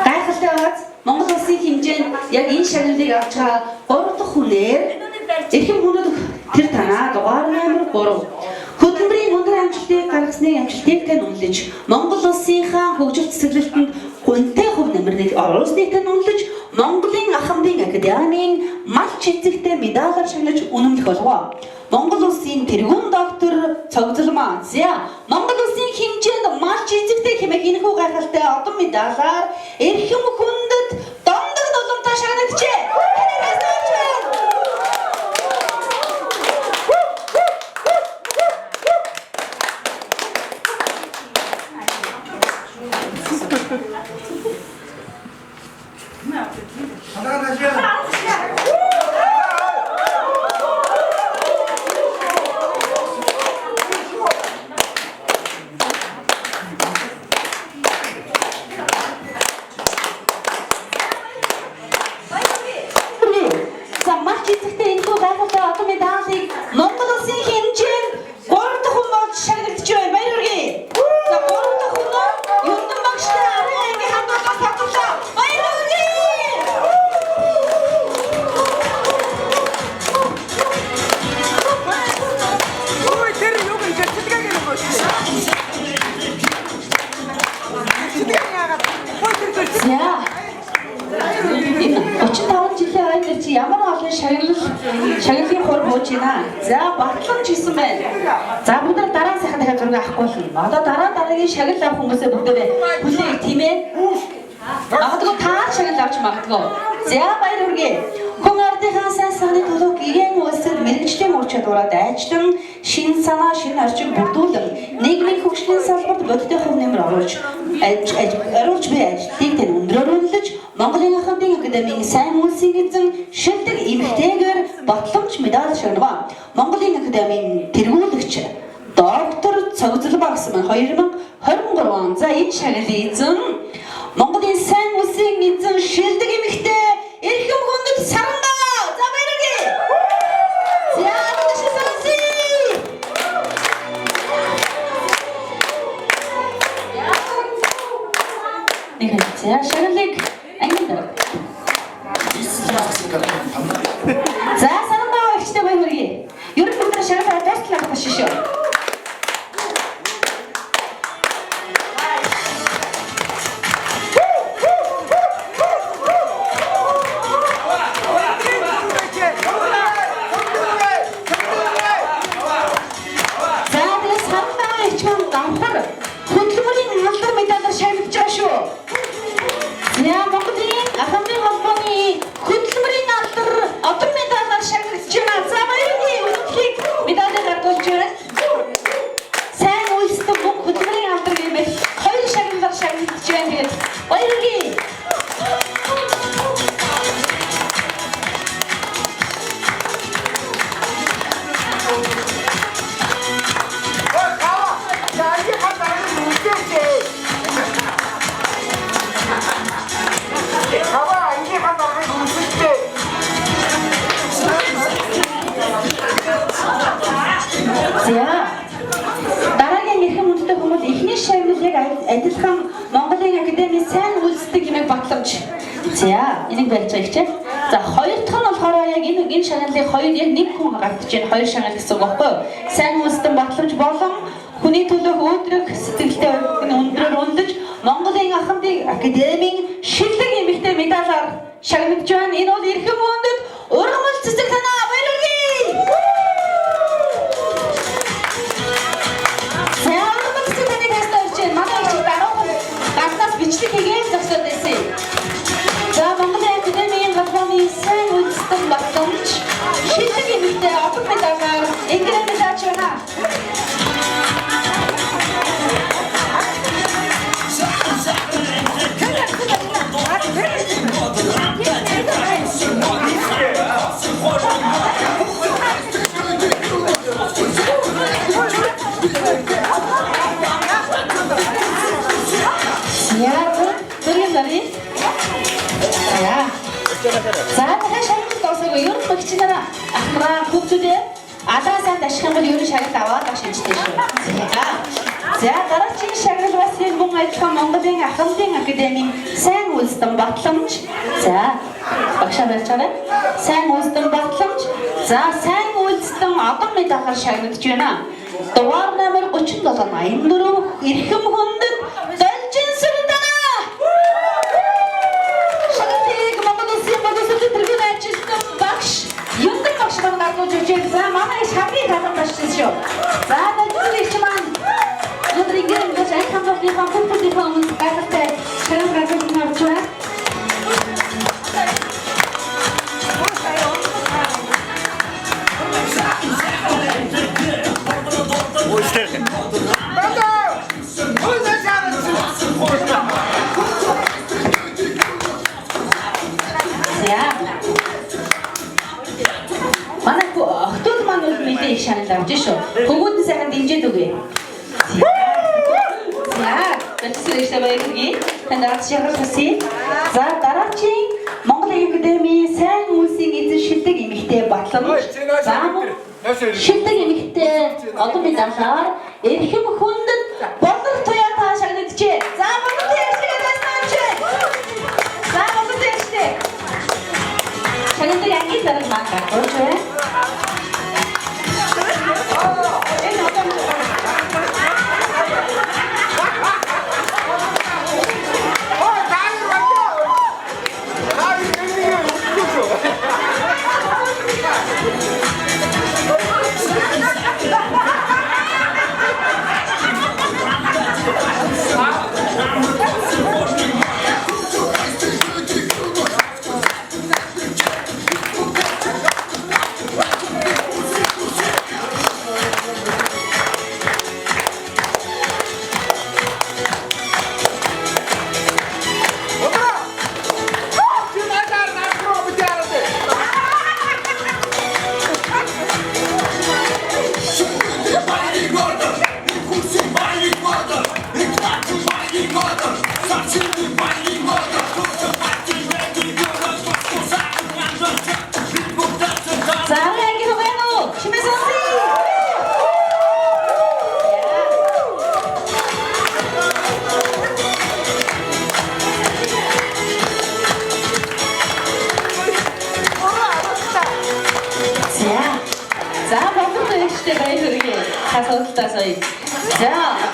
Гайхалтай байгааз Монгол улсын хэмжээнд яг энэ шагналыг авч байгаа 3 дахь хүнээр эрхэм хүнүүд тэр танаа дугаар номер 3 хөдөлмөрийн өндөр амжилтыг гаргасны амжилтыг тань үнэлж Монгол улсынхаа хөгжил цэцэглэлтэнд гүнтэй хөв нэмрийг оруулсныг тань үнэлж Монголын ахмадын академийн малч эзэгтэй медалаар шагнаж үнэмлэх болов. Монгол улсын тэргүүн доктор Цогцолмаа Зя Монгол улсын хэмжээнд малч эзэгтэй хэмээх энэхүү гайхалтай одон медалаар эрхэм хүндэд дондог доломтой шагнаджээ. Монгол улсын хэмжээнд 3 дахь хүн болж шагнагдж байна. Баяр хүргэе. За 3 дахь хүн нь Юндан багштай арын ангийн хамгаалалтаас татварлаа. Баяр хүргэе. Ой, тэр юу гэж читгээг юм бол. Читгээг яагаад? За. 35 жилийн хойно чи ямар олон шагналын хурд бууж байна. За батламж хийсэн байна. За бүгд дараа сайхан дахиад зураг авахгүй болно. Одоо дараагийн шагнал авах хүмүүсээ бүгдээ хүлээх тийм ээ. Магадгүй та шагнал авч магадгүй. За баяр хүргэе. Хүн ардынхаа сайн санааны төлөв гэрэн улсад мэрэгжлийн ур чадвараад ажлан шин санаа шин орчин бүрдүүлэн нийгмийн хөгжлийн салбарт бодиттой хөв нэмэр оруулж буй ажлыг тань өндрөөр үнэлж Монголын ахмадын академийн сайн үйлсийн эзэн шилдэг эмэгтэйгээр батламж медаль шагнава. Монголын академийн тэргүүлэгч доктор Цогцолмаа гэсэн 2023 он за энэ шагналын эзэн Монголын сайн үйлсийн эзэн шилдэг эмэгтэй эрхэм хүндэд Сарандаа. За баяр хүргэе. За За шагналыг ангид. За Сарандаа ихтэй баяр хүргэе. Ер нь бүгд шагналаа дайслах гэж шүү. Дараагийн эрхэм хүндтэй хүмүүс эхний шагналыг адилхан Монголын академийн сайн үйлсдэг хэмээх батламж. За энийг барьж байгаа ч. За хоёр дахь нь болохоор яг энэ шагналыг хоёр яг нэг хүн гартж байна. Хоёр шагнал гэсэн үг байхгүй юу? Сайн үйлсдэг батламж болон хүний төлөөх өөдрөг сэтгэлтэй өндрөөр үнэлж Монголын ахмадын академийн шилдэг эмэгтэй медалаар шагнагдж байна. Энэ бол эрхэм хүндэд ургамал цэцэг танаа баяр хүргэе. Бичлэг хийгээд зогсоод байсан. За Монголын академийн гадааны сайн үйлсдэг батламж шилдэг эмэгтэй авах медалаар энгэрэн медаль байна. ахмраа хүүхдүүдээ алаа санд ашиг юм бол ерөн шагнал аваад ах шинжтэй шүү. За дараагийн шагнал бас энэ хүн ажиллагаа Монголын Ахмадын академийн сайн үйлсдэн батламж. За багшаа барьцаарай. Сайн үйлсдэн батламж. За сайн үйлсдэн одон медалаар шагнагдж байна. Дугаар номер 3784 Эрхэм хүндэт Должин Сүрдана. Шагналтыг Монгол Улсын боловсролын тэргүүн ажилтан багш Юндаг багш маань гаргуулж өгч. За манай шагныг хадгалж шүү. За дөрөвч маань Өдрийн гэрээс анх хамгаалалтын компьютерийн хүмүүс гайхалтай шагнал гаргуулж авч байна. Манай охтууд маань бол мэдээ их шагнал авч шүү. Хөвгүүдэн сайхан дэмжиж өгье. За, бэлтгэл баяргийн танаас шагнал хүсье. За, дараагийн Монголын академийн сайн үйлсийн эзэн шилдэг эмэгтэй батламж. За, шилдэг эмэгтэй одоо бид анхаар Эрхэм хүндэт Болор Туяата шагнагджээ. За, Болор Туяатыг таслаач. За, Болор Туяатыг. Шагналыг ангийн дараа маань гаргуулж байна.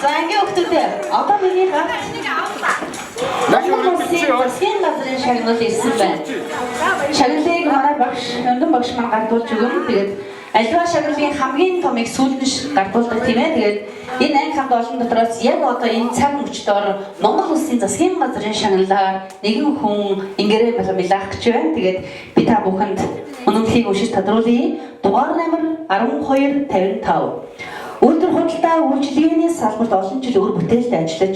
За ангийн хүүхдүүдээ одоо миний гарт Монгол Улсын засгийн газрын шагнал ирсэн байна. Шагналыг манай багш Хөндөм багш маань гардуулж өгөн. Тэгээд альва шагналын хамгийн томыг сүүлдэж гардуулдаг тийм ээ. Тэгээд энэ анги хамт олон дотроос яг одоо энэ цаг мөчтөөр Монгол Улсын засгийн газрын шагналаар нэгэн хүн ингэрээ мэлаах гэж байна. Тэгээд би та бүхэнд үнэмлэхийг уншиж тодруулъя. Дугаар номер 1255. Өндөр худалдаа үйлчилгээний салбарт олон жил өр бүтээлд ажиллаж,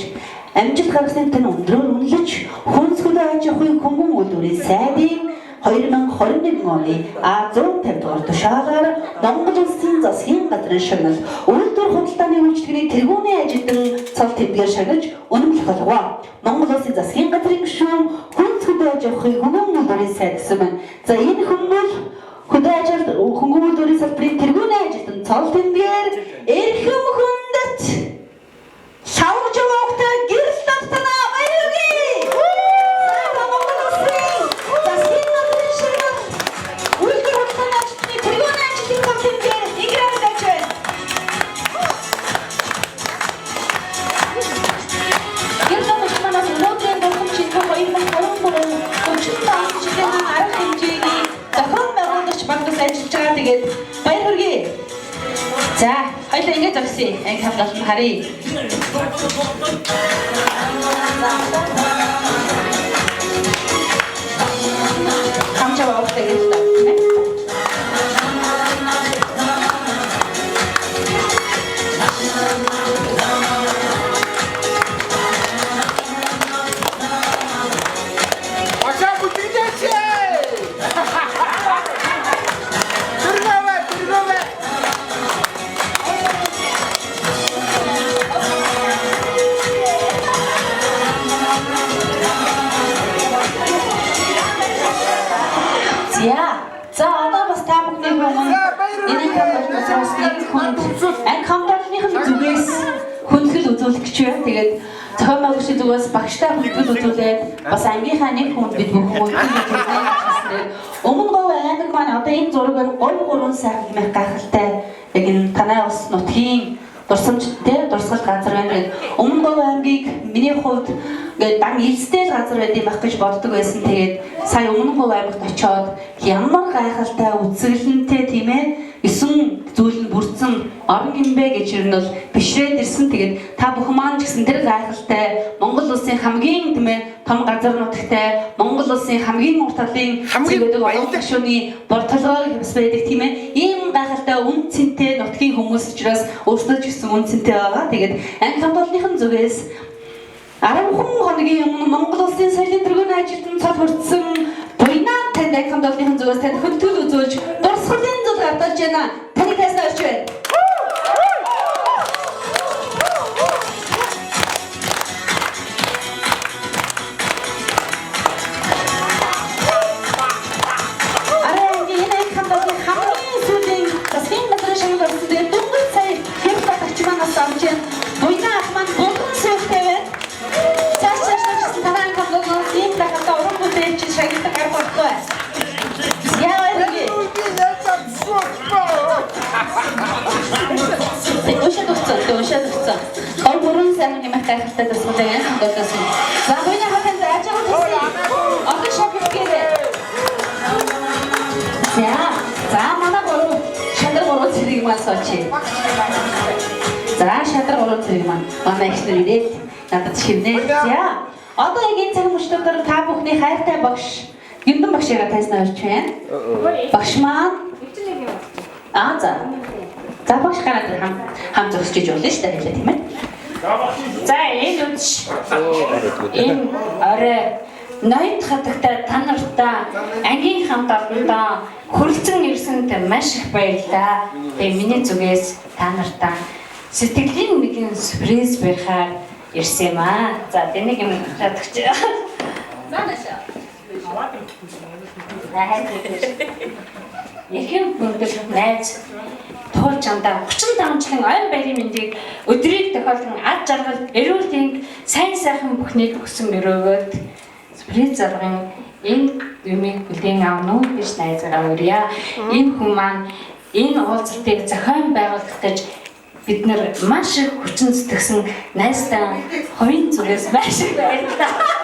амжилт гаргасан тань өндрөөр үнэлж, хүнсгүлээ аж ахуйн хөнгөн үйлдвэрийн сайдын 2021 оны А150 дугаар тушаалаар Монгол Улсын засгийн газрын шагнал үйлдвэр худалдааны үйлчилгээний тэргүүний ажилтан цал тэмдгээр шагнаж үнэмлэх болов. Монгол Улсын засгийн газрын гишүүн хүнсгүлээ аж ахуйн хөнгөн үйлдвэрийн сайд гэсэн байна. За энэ хүмүүс хөнгөн үйлдвэрийн салбарын тэргүүний ажилтан цал тэмдгээр Эрхэм хүндэт шавж өгөхтэй гэрэл татна баяргий. Монгол Улсын засгийн газрын шагнал үйлдвэр худалдааны ажилтны тэргүүний ажилтны цал тэмдгээр игрээр байж байна. Гэрэл татнаас өнөөдрийн боломжтой 2023 35 жилийн арга хэмжээний зохион байгуулагч багтаас ажиллаж байгаа. Тэгээд баяр хүргэе. За, хоёулаа ингэж зогсъё. Анги хамгаалалт нь харъя. Хамчаа баахтай гэж байна. За одоо бас та бүхний энэ хамтлагаас нэг хүнд анги хамтлагын зүгээс хүндгэл үзүүлэх гэж байна. Тэгээд зохион байгуулагчдын зүгээс багштай хүндгэл үзүүлээд бас ангийнхаа нэг хүнд бид бүх хүндгэл өмнө говь аймаг маань одоо энэ зураг нь 3 сайхан хэмээх гайхалтай яг энэ танай ус нутгийн дурсамжтай дурсгал газар байна гэдэг. Өмнө говь аймгийг миний хувьд ингээд дан элстэй газар байд юм байх гэж боддог байсан. Тэгээд сая өмнө говь аймагт очиод ямар гайхалтай үзэсгэлэнтэй тийм ээ 9 зүйл нь бүрдсэн орон гинбэ гэж ер нь бол бишрээд ирсэн. Тэгээд та бүхэн маань ч гэсэн тэр гайхалтай Монгол улсын хамгийн тийм ээ том газар нутагтай Монгол улсын хамгийн урт талын зэвдэг олон гишүүний бортолгоо хэвс байдаг тийм ээ. Ийм гайхалтай үн цэнтэй нутгийн хүмүүс учраас өөрсдөө ч гэсэн үн цэнтэй байгаа. Тэгээд анги хамтлагын зүгээс 10 хоногийн өмнө Монгол улсын соёлын тэргүүний ажилтан цол хүртсэн буйнаа танд анги хамтлагын зүгээс танд хөтгөл үзүүлж дурсгалын зүйл гардаж байна. Таны тасна орч байна. Гол бүрэн сайн нэмэх гайхалтай тусгал яг хамтдаас. За хоёрын хатан зааж байгаа. Одоо шапкээрээ. За манай гурав шадар гурав зэрэг маань сочи. За шадар гурав зэрэг маань манай ихнэр ирээд надад шивнээ. За одоо яг энэ цаг мөчтөөр та бүхний хайртай багш Гүндэн багшигаа тайснаа орч байна. Багш маань за багш гараад хам зогсож болно шүү дээ хэлээ тийм ээ. За энэ үдш энэ орой ноёд хатагтай та нартаа ангийн хамт олондоо хүрэлцэн ирсэнд маш их баярлалаа. Тэгээ миний зүгээс та нартаа сэтгэлийн нэгэн сюрприз барихаар ирсэн юм аа. За тэнийг юм хатагч. За наашаа. Яхэн бүндэл найз туул чамдаа 35 жилийн ойн баярын мэндийг өдрийг тохиолдон ад жаргал эрүүл тэнг сайн сайхан бүхнийг өгсөн өрөөгөөд сюрприз заргын энэ юмыг бүлээн авна уу гэж найзаараа өрье. Энэ хүн маань энэ уулзалтыг зохион байгуулах гэж бид нар маш их хүчин зүтгэсэн найзтай хоёрын зүгээс маш их баярлалаа.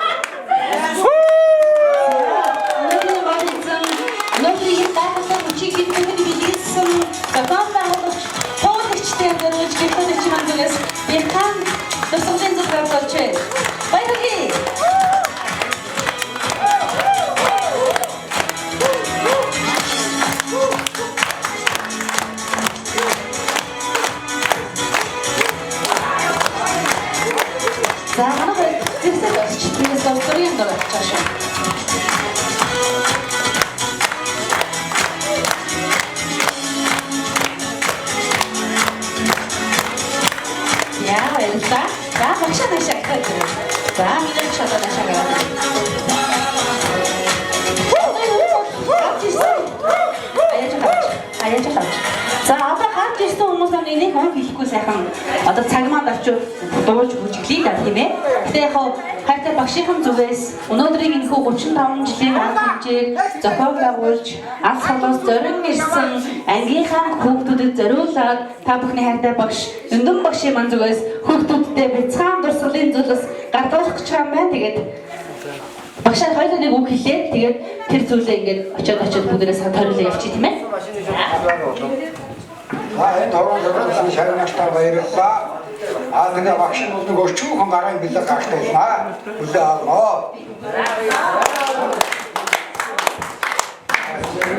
Одоо цаг маань очиж дуулж бүжиглээ да тийм ээ. Гэтэ яг хайртай багшийн зүгээс өнөөдрийн энэхүү 35 жилийн арга хэмжээг зохион байгуулж алс холоос зорин ирсэн ангийнхаа хүүхдүүдэд зориулаад та бүхний хайртай багш Гүндэн багшийн маань зүгээс хүүхдүүдтэй бяцхан дурсгалын зүйлс гардуулах гэж байгаа юм байна. Тэгээд багшаа хоёулаа нэг үг хэлээд тэгээд тэр зүйлээ ингээд очиод бүгдээрээ сад хориулаа явчих тийм ээ. Энэ торон зургийн шагналтаа баярлалаа. Тэгээ багш нь нэг өчүүхэн гарын бэлэг гартай байна. Үлээ аваа.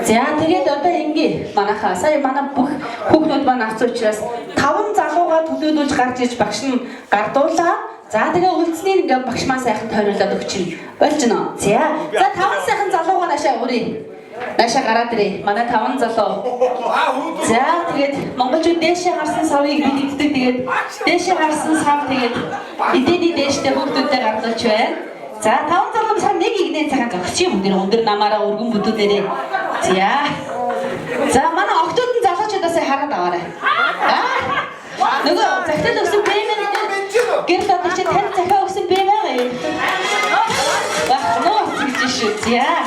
За тэгээд одоо ингэ манайхаа сая манай бүх хүүхдүүд маань авц учраас 5 залууга төлөөлүүлж гарч иж багш нь гардуулаа. За тэгээ үлдсэнийг ингээ багш маань сайхан тойруулаад өгчихнэ. Болж гинөө. За 5 сайхан залууга наашаа өрөө. Наашаа гараад ирээ. Манай 5 залуу. За тэгээд монголчууд дээшээ гарсан савыг бид иддэг. Тэгээд дээшээ гарсан сав тэгээд эдэний дээштэй хүүхдүүдтэй гардуулж байна. За 5 залуу сар нэг игнээ цагаан зогсчих юм. Өндөр намаараа өргөн бүдүүдээрээ. За манай охтууд нь залууч аваарай. Нөгөө захидал өгсөн бэмээр гэрд одоо чи тань захиа өгсөн бэмээр юм. Ноо гэж шүү. Яа.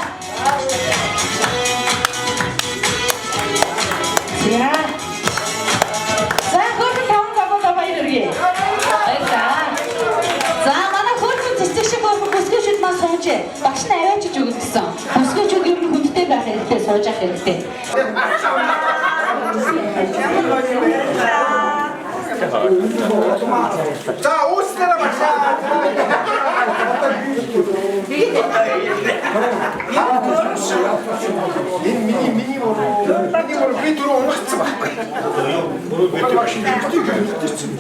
За. За хөрөнгө таван цагаа баяр хүргэе. За манай хөрөнгө цэцэг шиг хөрөнгө бүсгүйчүүд маань сууж багш нь аваачиж өгөх гэсэн. Бүсгүйчүүд ер нь хүндтэй байх хэрэгтэй, сууж явах хэрэгтэй. За ууснараа багшаа. Миний би дөрөв унагцсан байхгүй. Багш нь хэлчихсэн.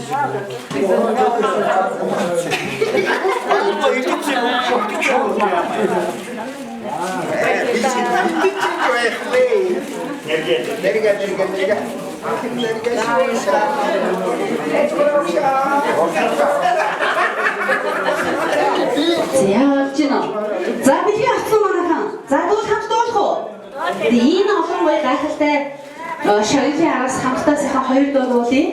За бидний авсан манайхан. За дүүл хамт дуулах уу? Энэ олон гоё гайхалтай шагналын араас хамтдаа сайхан хоёр дуу уулъя.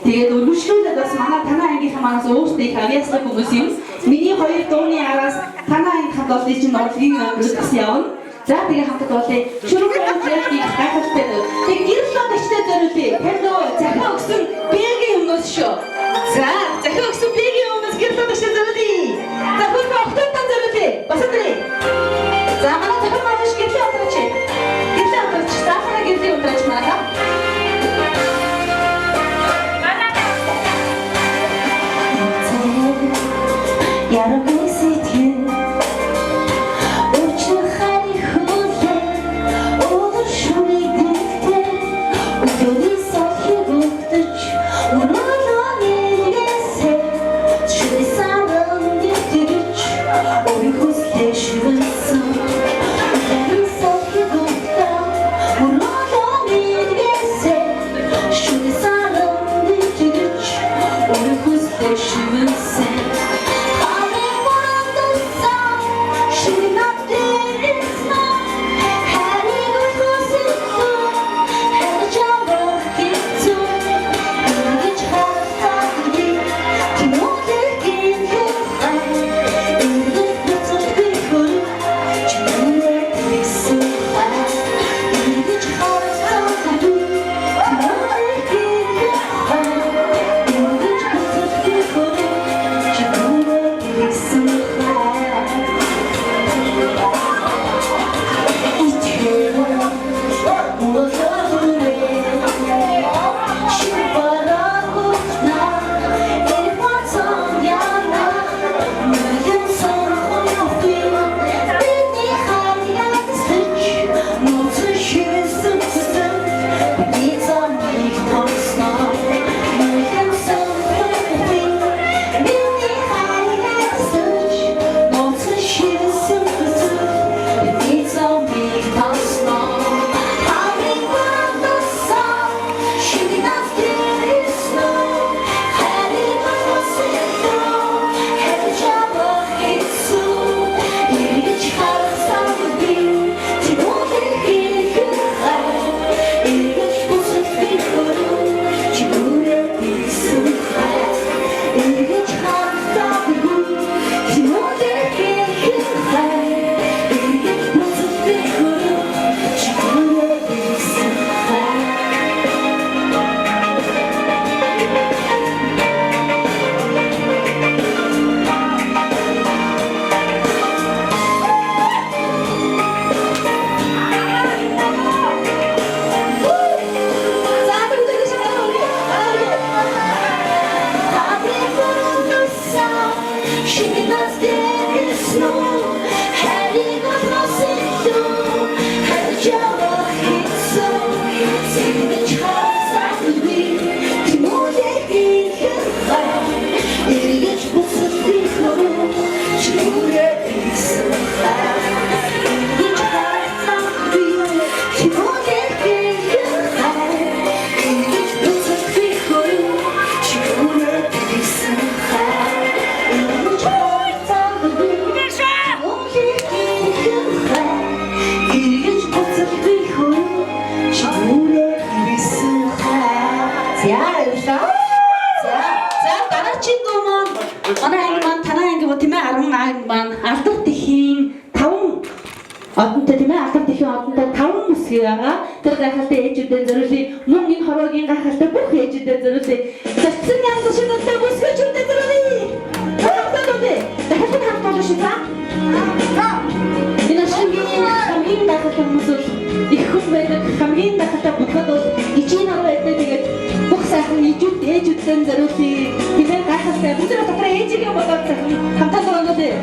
Тэгээд өргөжлүүлээд бас манай танай ангийнхан манаас өөрсдөө их авьяастай хүмүүс юм. Миний хоёр дууны араас танай анги хамт олдыг чинь урлагийн өргөжлөс явна. За тэгээ хамтд уулъя. Шүрүүгээ уулзъя гайхалтай. Тэгээд гэрэл очтой зориулъя. Тэр нөө захиа өгсөн бэгийн хүмүүс шүү. За захиа өгсөн бэгийн хүмүүс гэрэл очтой зориулъя. За хөрөнгө октодон зориулъя. Бас өдрий. За манай захиа маш гэрэл отрооч. Гэрэл отрооч. Заахаа гэрэл отрооч манайха. Яруу сэтгэл өчнө хани хүлээ өдөр шүрийг дэгтээ өдөрний сохиг өгдөж өрөөлөө нэгээсээ шүрий саран дэгтэж өөрийн хүслээ шүрэнсэн өдөрний сохиг өгдөж өрөөлөө нэгээсээ шүрий саран дэгтэж өөрийн хүслээ шүрэнсэн Shut гаран аг маань алдар тэхийн 5 одонтой тийм ээ алдар тэхийн одонтой 5 бүсгүй байгаа. Тэр гайхалтай ээжүүдээ зориулъя. Мөн энэ хорвогийн гайхалтай бүх ээжүүдээ зориулъя. Зочсон янз бүрийн бүсгүйчүүдэд зориулъя. Дахиад хамт олж шийдээ. Энэ хамгийн гайхалтай хүмүүс их хүн байдаг. Хамгийн гайхалтай бүхэл бол ичийн аваа байдаг. Тэгээд бүх сайхан ээжүүдтэй зориулъя. Тэгээд гайхалтай бид нар дотор ээжийн бодоод хамтаа зориулъя.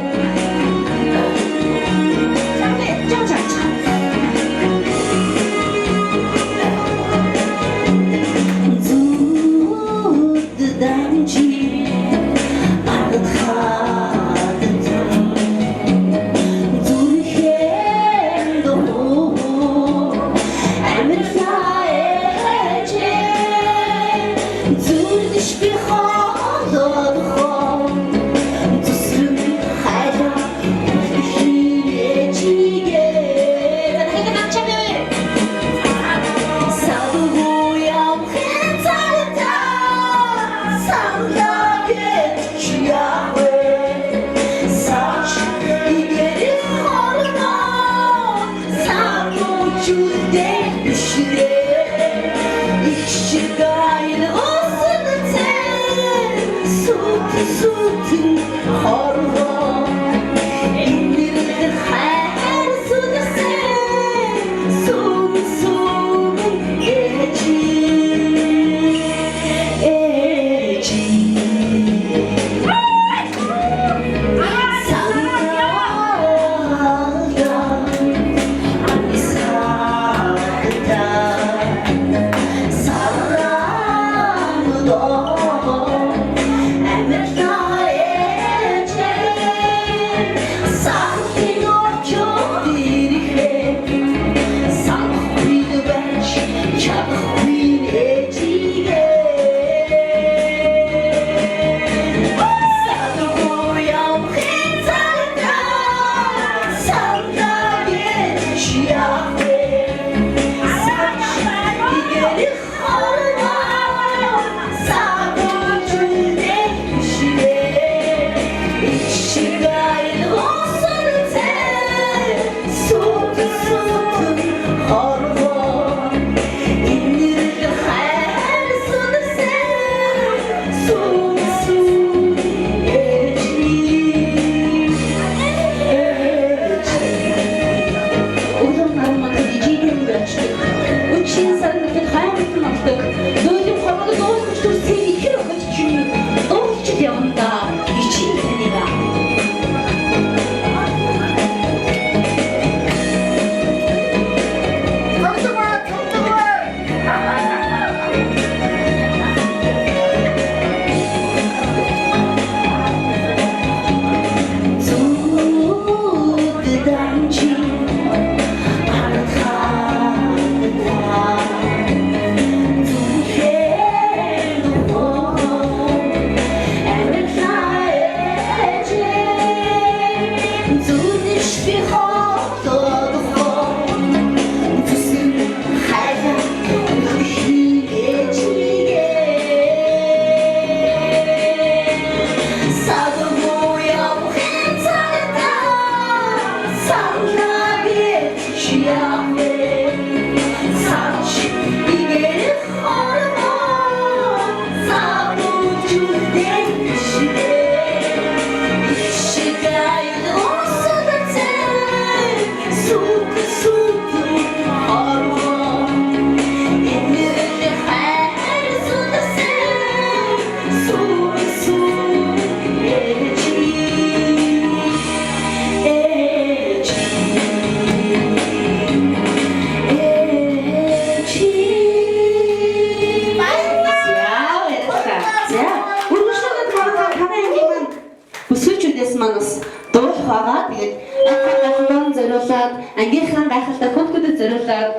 ангийнхаа гайхалтай хүүхдүүдэд зориулаад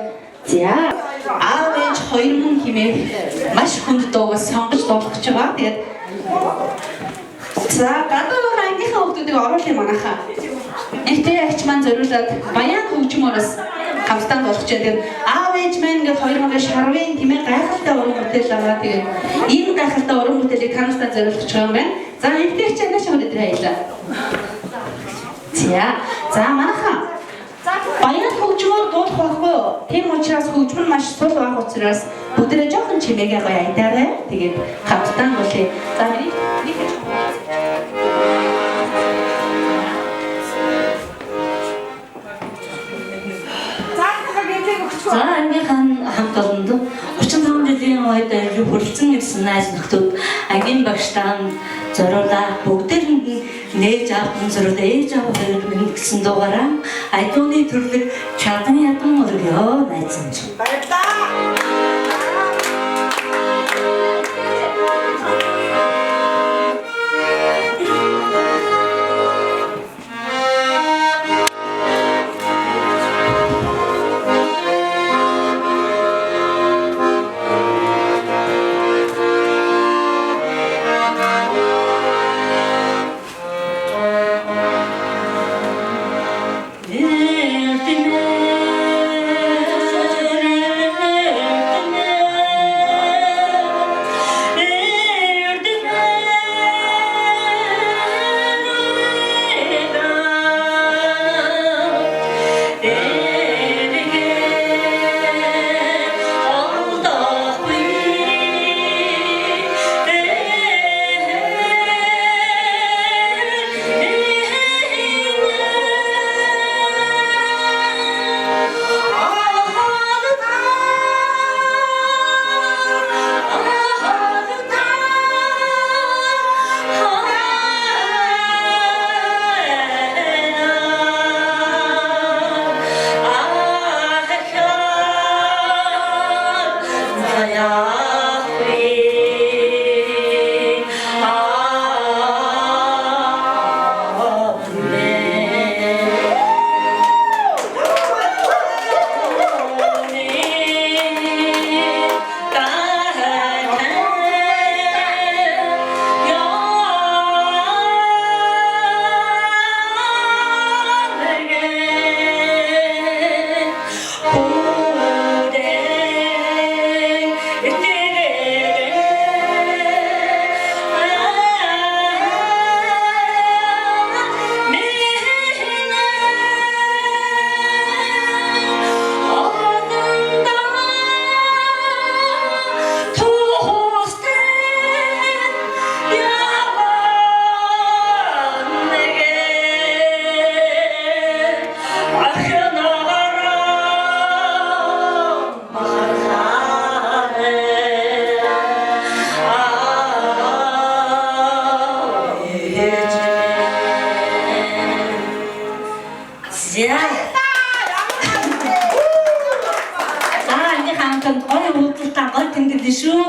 за аав ээж хоёр хүн хэмээх маш хүнд дуугаас сонгож дуулгаж байгаа. Тэгээд за гадаа ангийнхаа хүүхдүүдийг оруулъя манайхаа. Ихтэй ач маань зориулаад баян хөгжмөөс хамтдаа дуулгаж байгаа. Тэгээд аав ээж маань ингээд хоёр хүн шарвын хэмээх гайхалтай уран бүтээл аваа. Тэгээд энэ гайхалтай уран бүтээлийг танартаа зориулж байгаа юм байна. За ихтэй ач анаа шууд өдрөө аялаа. За манайхан баян хөгжмөөр дуулах байхгүй юу? Тийм учраас хөгжмөр маш сул байх учраас бүгдээ жоохон чимээгээ гоё айтаарай. Тэгээд хамтдаа болъё. За миний За ангийнхан хамт олонд 35 жилийн үед хүрэлцэн ирсэн найз нөхдүүд ангийн багштаа зориулаад бүгдээр нь нээж авсан зориулаад ээж аваа хоёр минь гэсэн дугаараа айдууны төрлөг чадан ядан өргөө найзанч. Баярлалаа.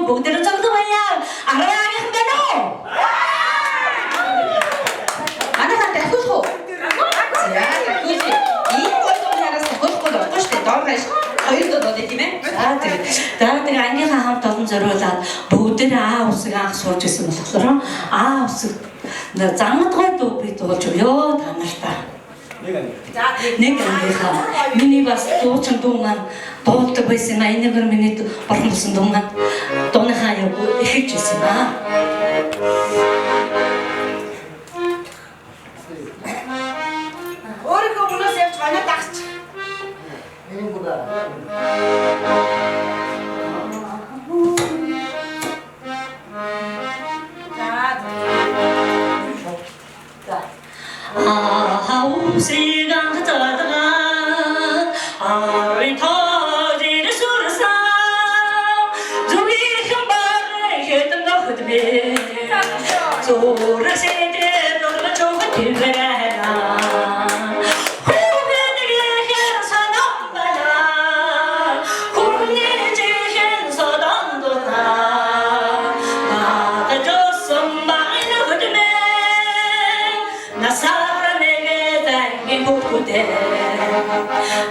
Бүгдээ зөвлөв баяа. Араагийн байна уу? Манайхан дахиулах уу? За, дахиулъя. Ийм гойдоноос хөлхгүй болохгүй шүү дээ. Дооргоос хоёр доод тийм ээ. За тэгээ ангийнхаа хамт олон зориулаад бүгдээ аа усыг анх сууж исэн болохоор аа усыг замдгой дуу би дуулж өгөө та нартай. Нэг ангийнхаа миний бас дуучин дуу маань дуулдаг байсан юм. Энэгээр миний борхолсон дуу маань дууныхаа яг ихэж байсан ба. Өөрийнхөө өмнөөс явж манай дагч. Хауси간 та다가 아린 터지를 수르사 저기 흠바를 했던 거 흐드메 조를 세대 너가 좋은 길을 해라 후배들이 해서 넘바라 군내지 해서 던도나 나가 줬어 많이 흐드메 나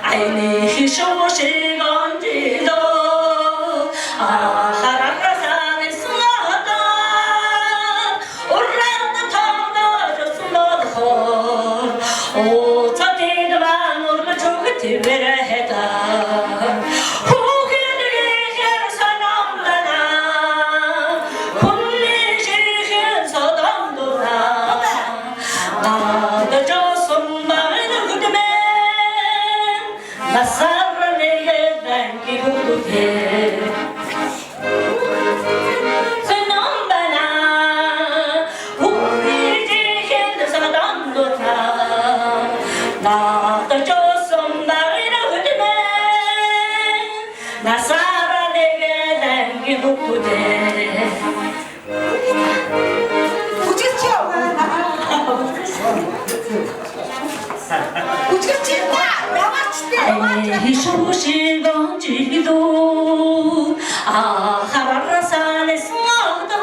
아이니 희쇼시건지도 하락라산에 숨어도 오란다 터너졌으모도 오차티드만 오르면 좋겠지 왜라 해다 후기들이 해서 넘나나 혼내지 해서 던도나 나도 줬음 희소시던 지기도 하라라산에 숨어도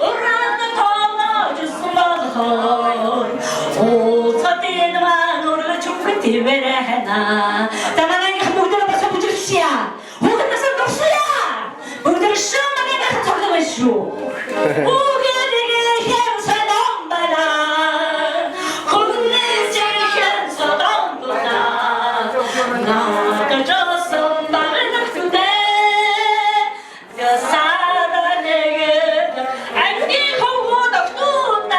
오란도 더워주스마도 오서대만 오르 죽은 뒤베레나 다만한 한국들 앞에서 부들시야 오늘 나서 녹수야 오늘 시험만에 나서 적응했슈 오게 되게 향수 넘바라 혼내 제향수 넘바라 나가져서 말을 놔두네 여 사랑에게 안기고 덕두나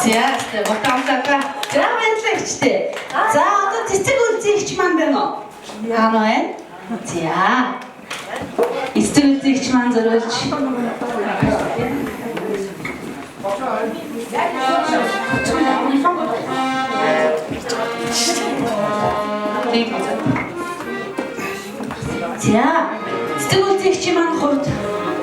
За, батамтака. Трамэнлэгчтэй. За, одоо цэцэг үлзийгч маань байна уу? Яа нэ? За. Цэцэг үлзийгч маань зориулж. За, цэцэг үлзийгч маань хувьд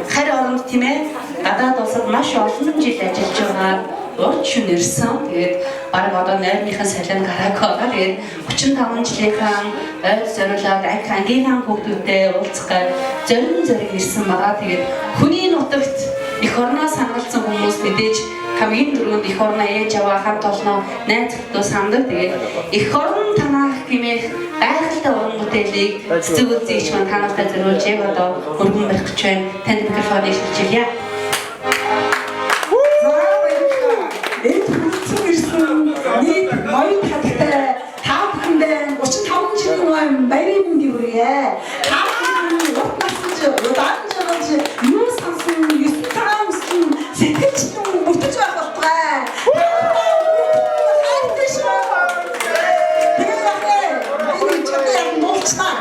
харь оронд тийм ээ. Гадаад улсад маш олон жил ажиллаж байгаа. Урд шөнө ирсэн. Тэгээд баг одоо нойрныхын салин гараагүй байгаа. Тэгээд 35 жилийнхэн ойд зориулаад ангийнхаа хүүхдүүдтэй уулзах зорин ирсэн байгаа. Тэгээд хүний нутагт эх орноос хангалцсан хүмүүс мэдээж хамгийн түрүүнд эх орноо ээж аваа хамт олноо найз охтоо сандаг. Тэгээд эх орн танах гэмээр гайхалтай уран бүтээлийг цэцэг үлзийгч маань танартай зориулж яг одоо өргөн барих гэж байна. Танд микрофоныг шилжүүлье. Нийт моёд хаттай та бүхэндээ 35 жилийн баярын мэндийг хүргье. Та бүхэн урт насч удаан жаргаж юу сансан 9 цагаан өмсөн сэтгэлжлэн мөрдөж байх болтугай. Тэгээд яг муулчнаа.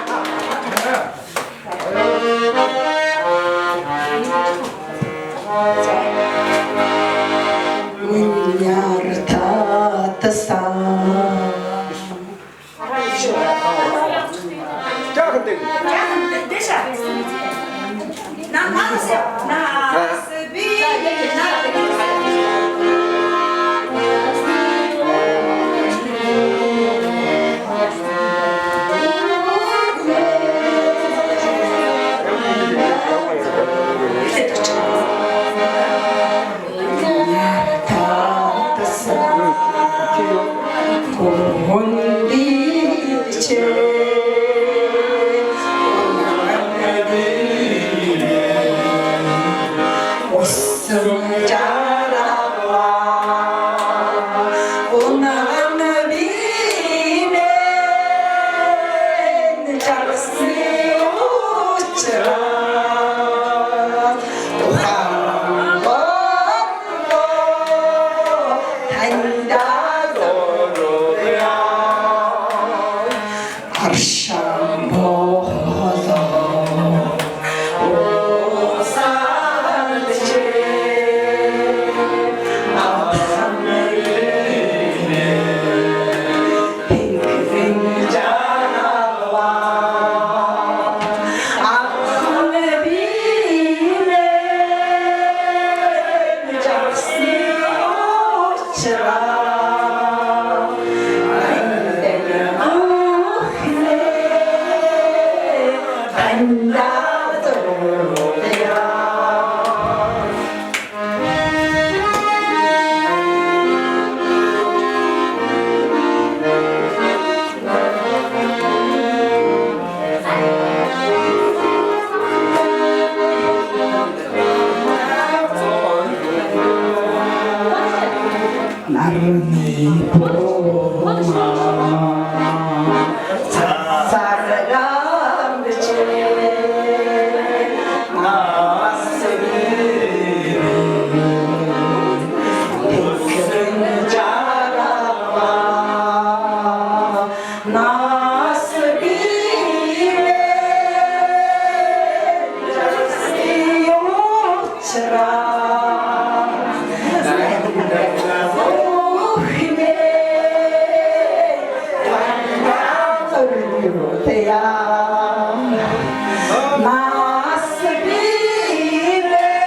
Mas vive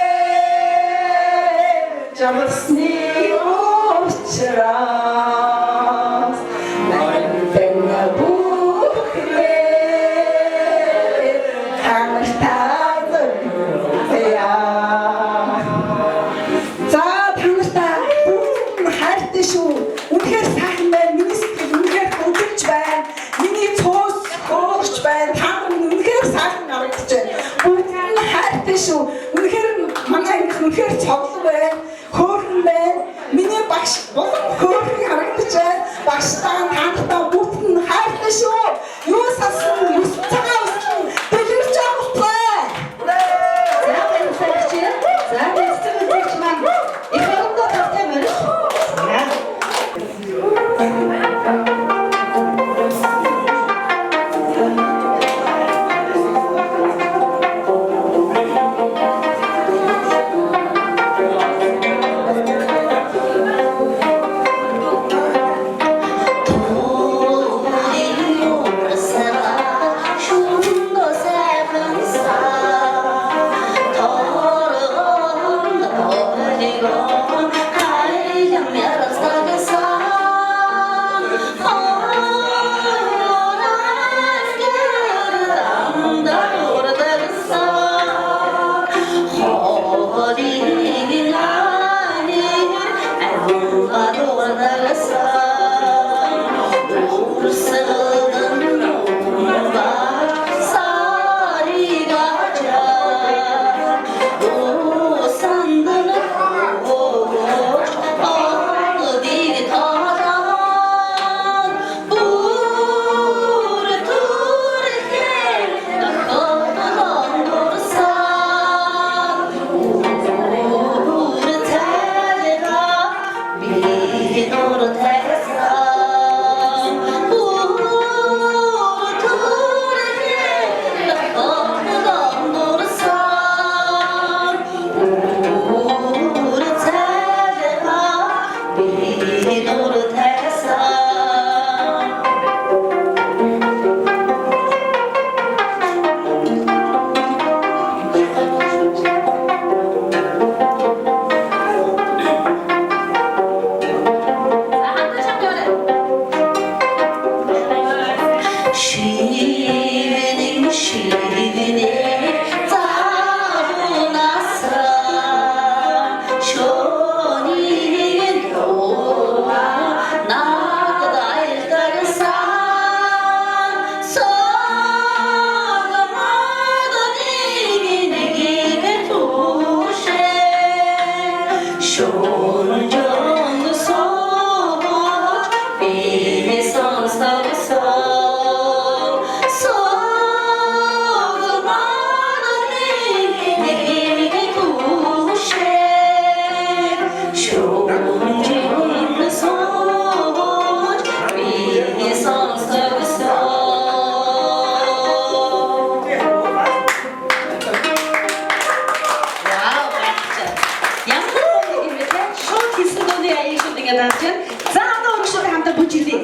үнэхээр цоглог байна. Хөөрхөн байна. Миний багш болон хөөрхөн харагдаж байна. Багштаа таандаа бүгд нь хайртай шүү. Юу сасан, юу цагаан усан дэлгэрч авахгүй. За баярлалаа. За нэстэмж маань их өрөндөө тавтай мөрөж. За одоо өргөшөөр хамтаа бүжиглэе.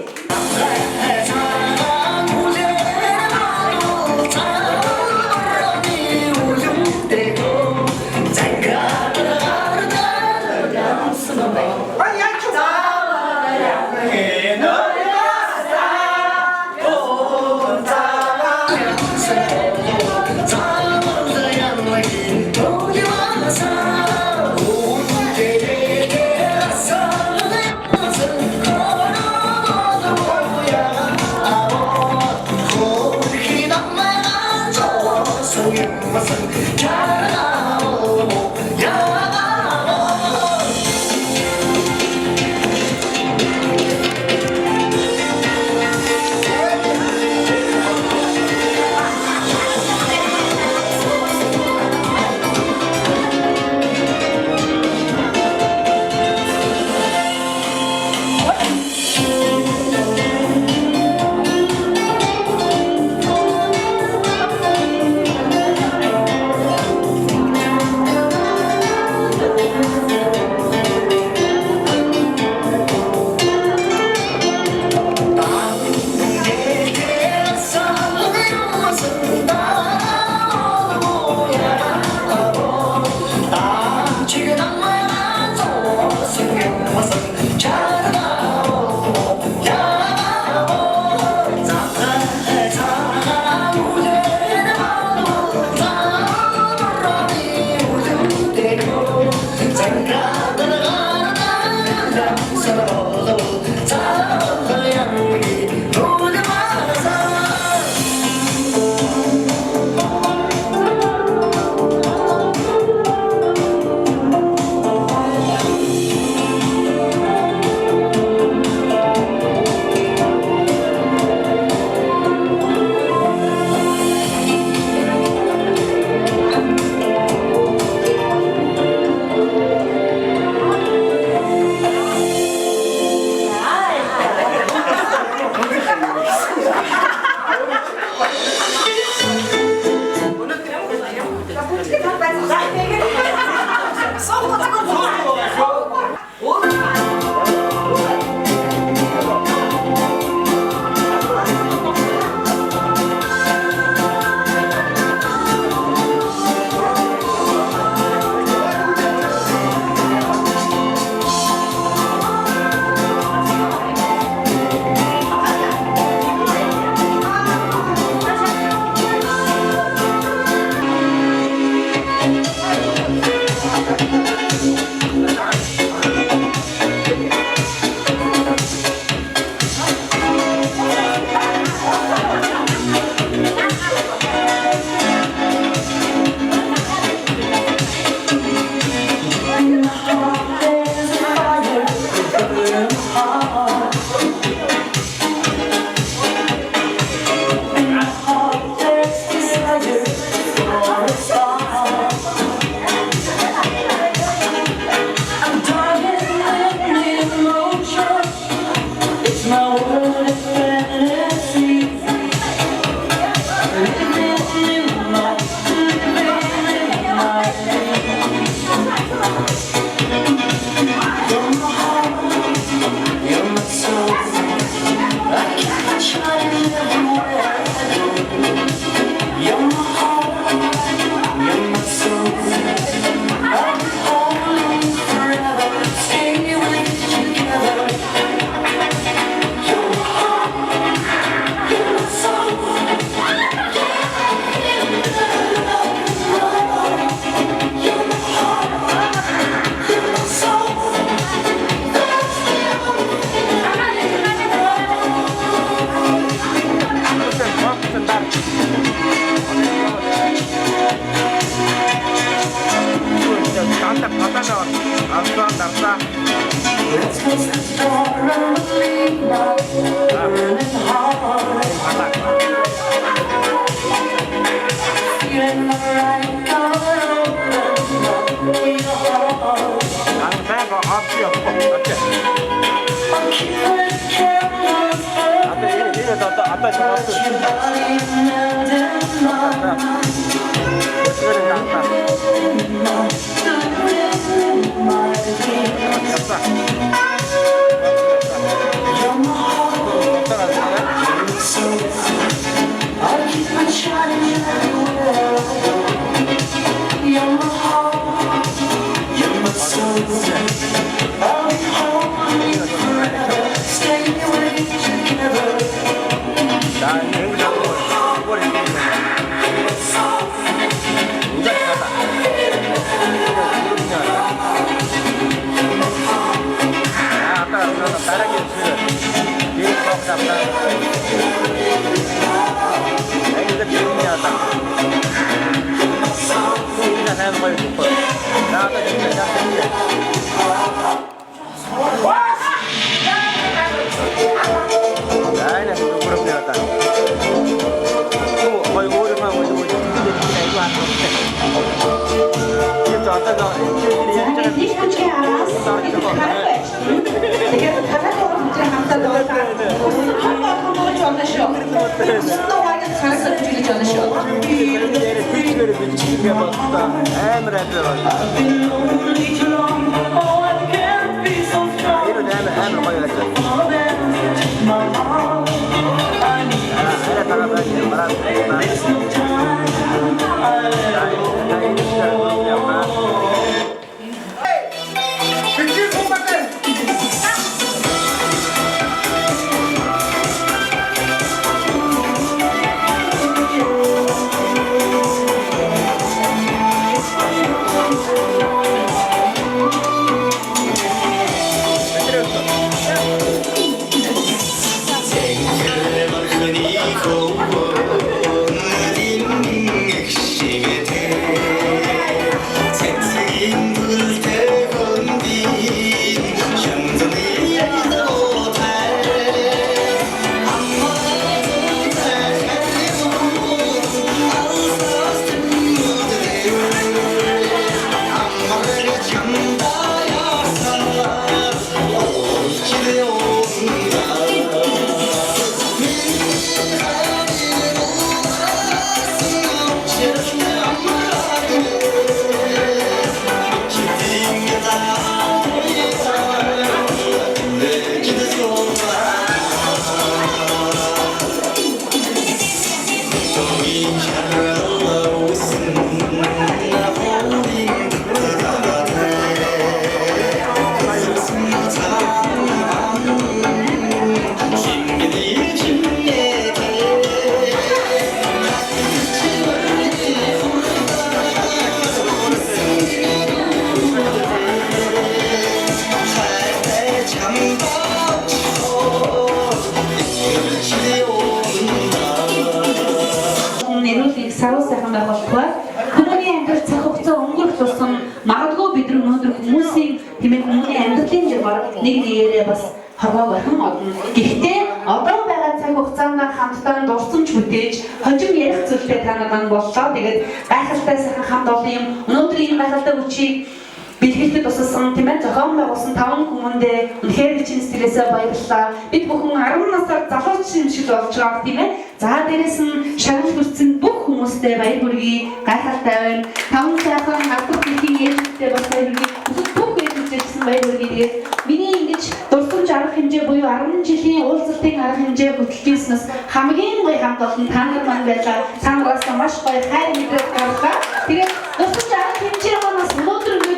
Бэлгэлтэд тусалсан тийм ээ зохион байгуулсан 5 хүмүүндээ үнэхээр чинь сэтгэлээсээ баярлалаа. Бид бүхэн 10 насаар залууч юм шиг болж байгаа тийм ээ. За дээрэс нь шагнал хүрсэн бүх хүмүүстээ баяр хүргэе. Гайхалтай байна. 5 сайхан авдаг бүхий ээлжтэй бас баяр хүргэе. Бүх ээлжтэйсэн баяр хүргэе. Тэгээд миний ингэж дурсамж арга хэмжээ буюу 10 жилийн уулзалтын арга хэмжээ хөтлөжсөнөөс хамгийн гоё хамт олон та нар маань байлаа. Та нараас маш гоё хайр мэдрэл гарлаа. Тэгээд дурсамж арга хэмжээ манаас өнөөдөр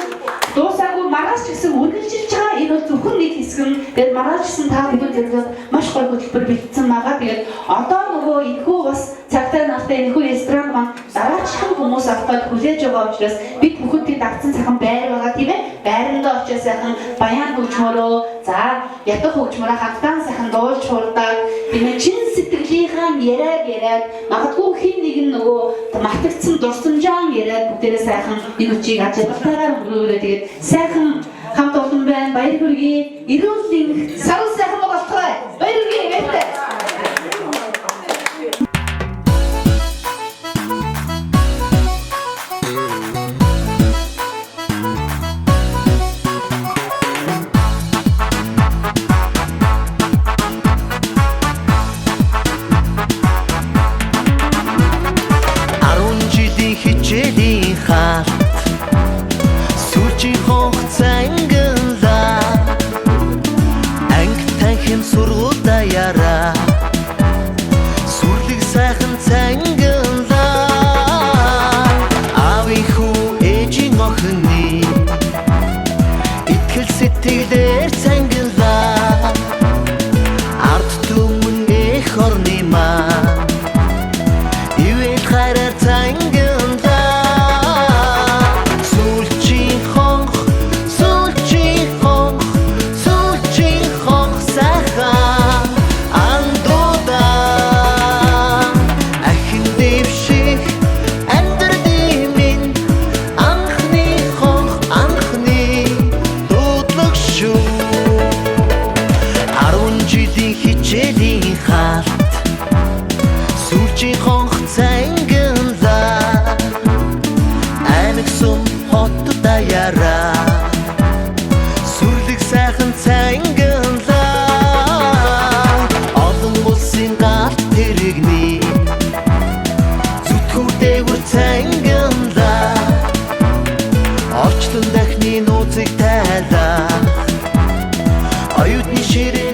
дуусаагүй маргааш ч гэсэн үргэлжилж байгаа энэ бол зөвхөн нэг хэсэг нь. Тэгээд маргааш гэсэн та бүхэн зөвлөд маш гоё хөтөлбөр бэлдсэн байгаа. Тэгээд одоо нөгөө энэхүү бас цагтаа нартай энэхүү ресторан маань дараачихсан хүмүүс автаад хүлээж байгаа учраас бид бүхэнд тэнд авсан цагаан байр байгаа тийм ээ. Байр нь байрандаа очиж сайхан баян хөгжмөрөө за ядах хөгжмөрөө хамтдаа сайхан дуулж хуурдаг энэ чин сэтгэлийнхэн яриад магадгүй хин нэг нь нөгөө матгцсан дурсамжаан яриад бүгдээрээ сайхан энэ үчиг ажиглалтайгаар өнгөрөөрөө тэгээд сайхан хамт олон байна баяр хүргэе эрүүлийн сар сайхан болтугай баяр хүргэе баяртай. Хичээлийн хаалт сүүжийн хугацаанглаа анги танхим сургуультай яраа сүрлэг сайхан цанглаа аавын хүү ээжийн охины итгэл сэтгэлээр цанглаа ард түмэн эх орны маань ивэл хараар цанглаа хичээлийн хаалт сүүжийн хугацаанглаа анги сум хоттой яраа сүрлэг сайхан цанглаа олон улсын галт тэрэгний зүтгүүдээгүр цанглаа орчлон дахны нууцыг тайлах оюутны ширээ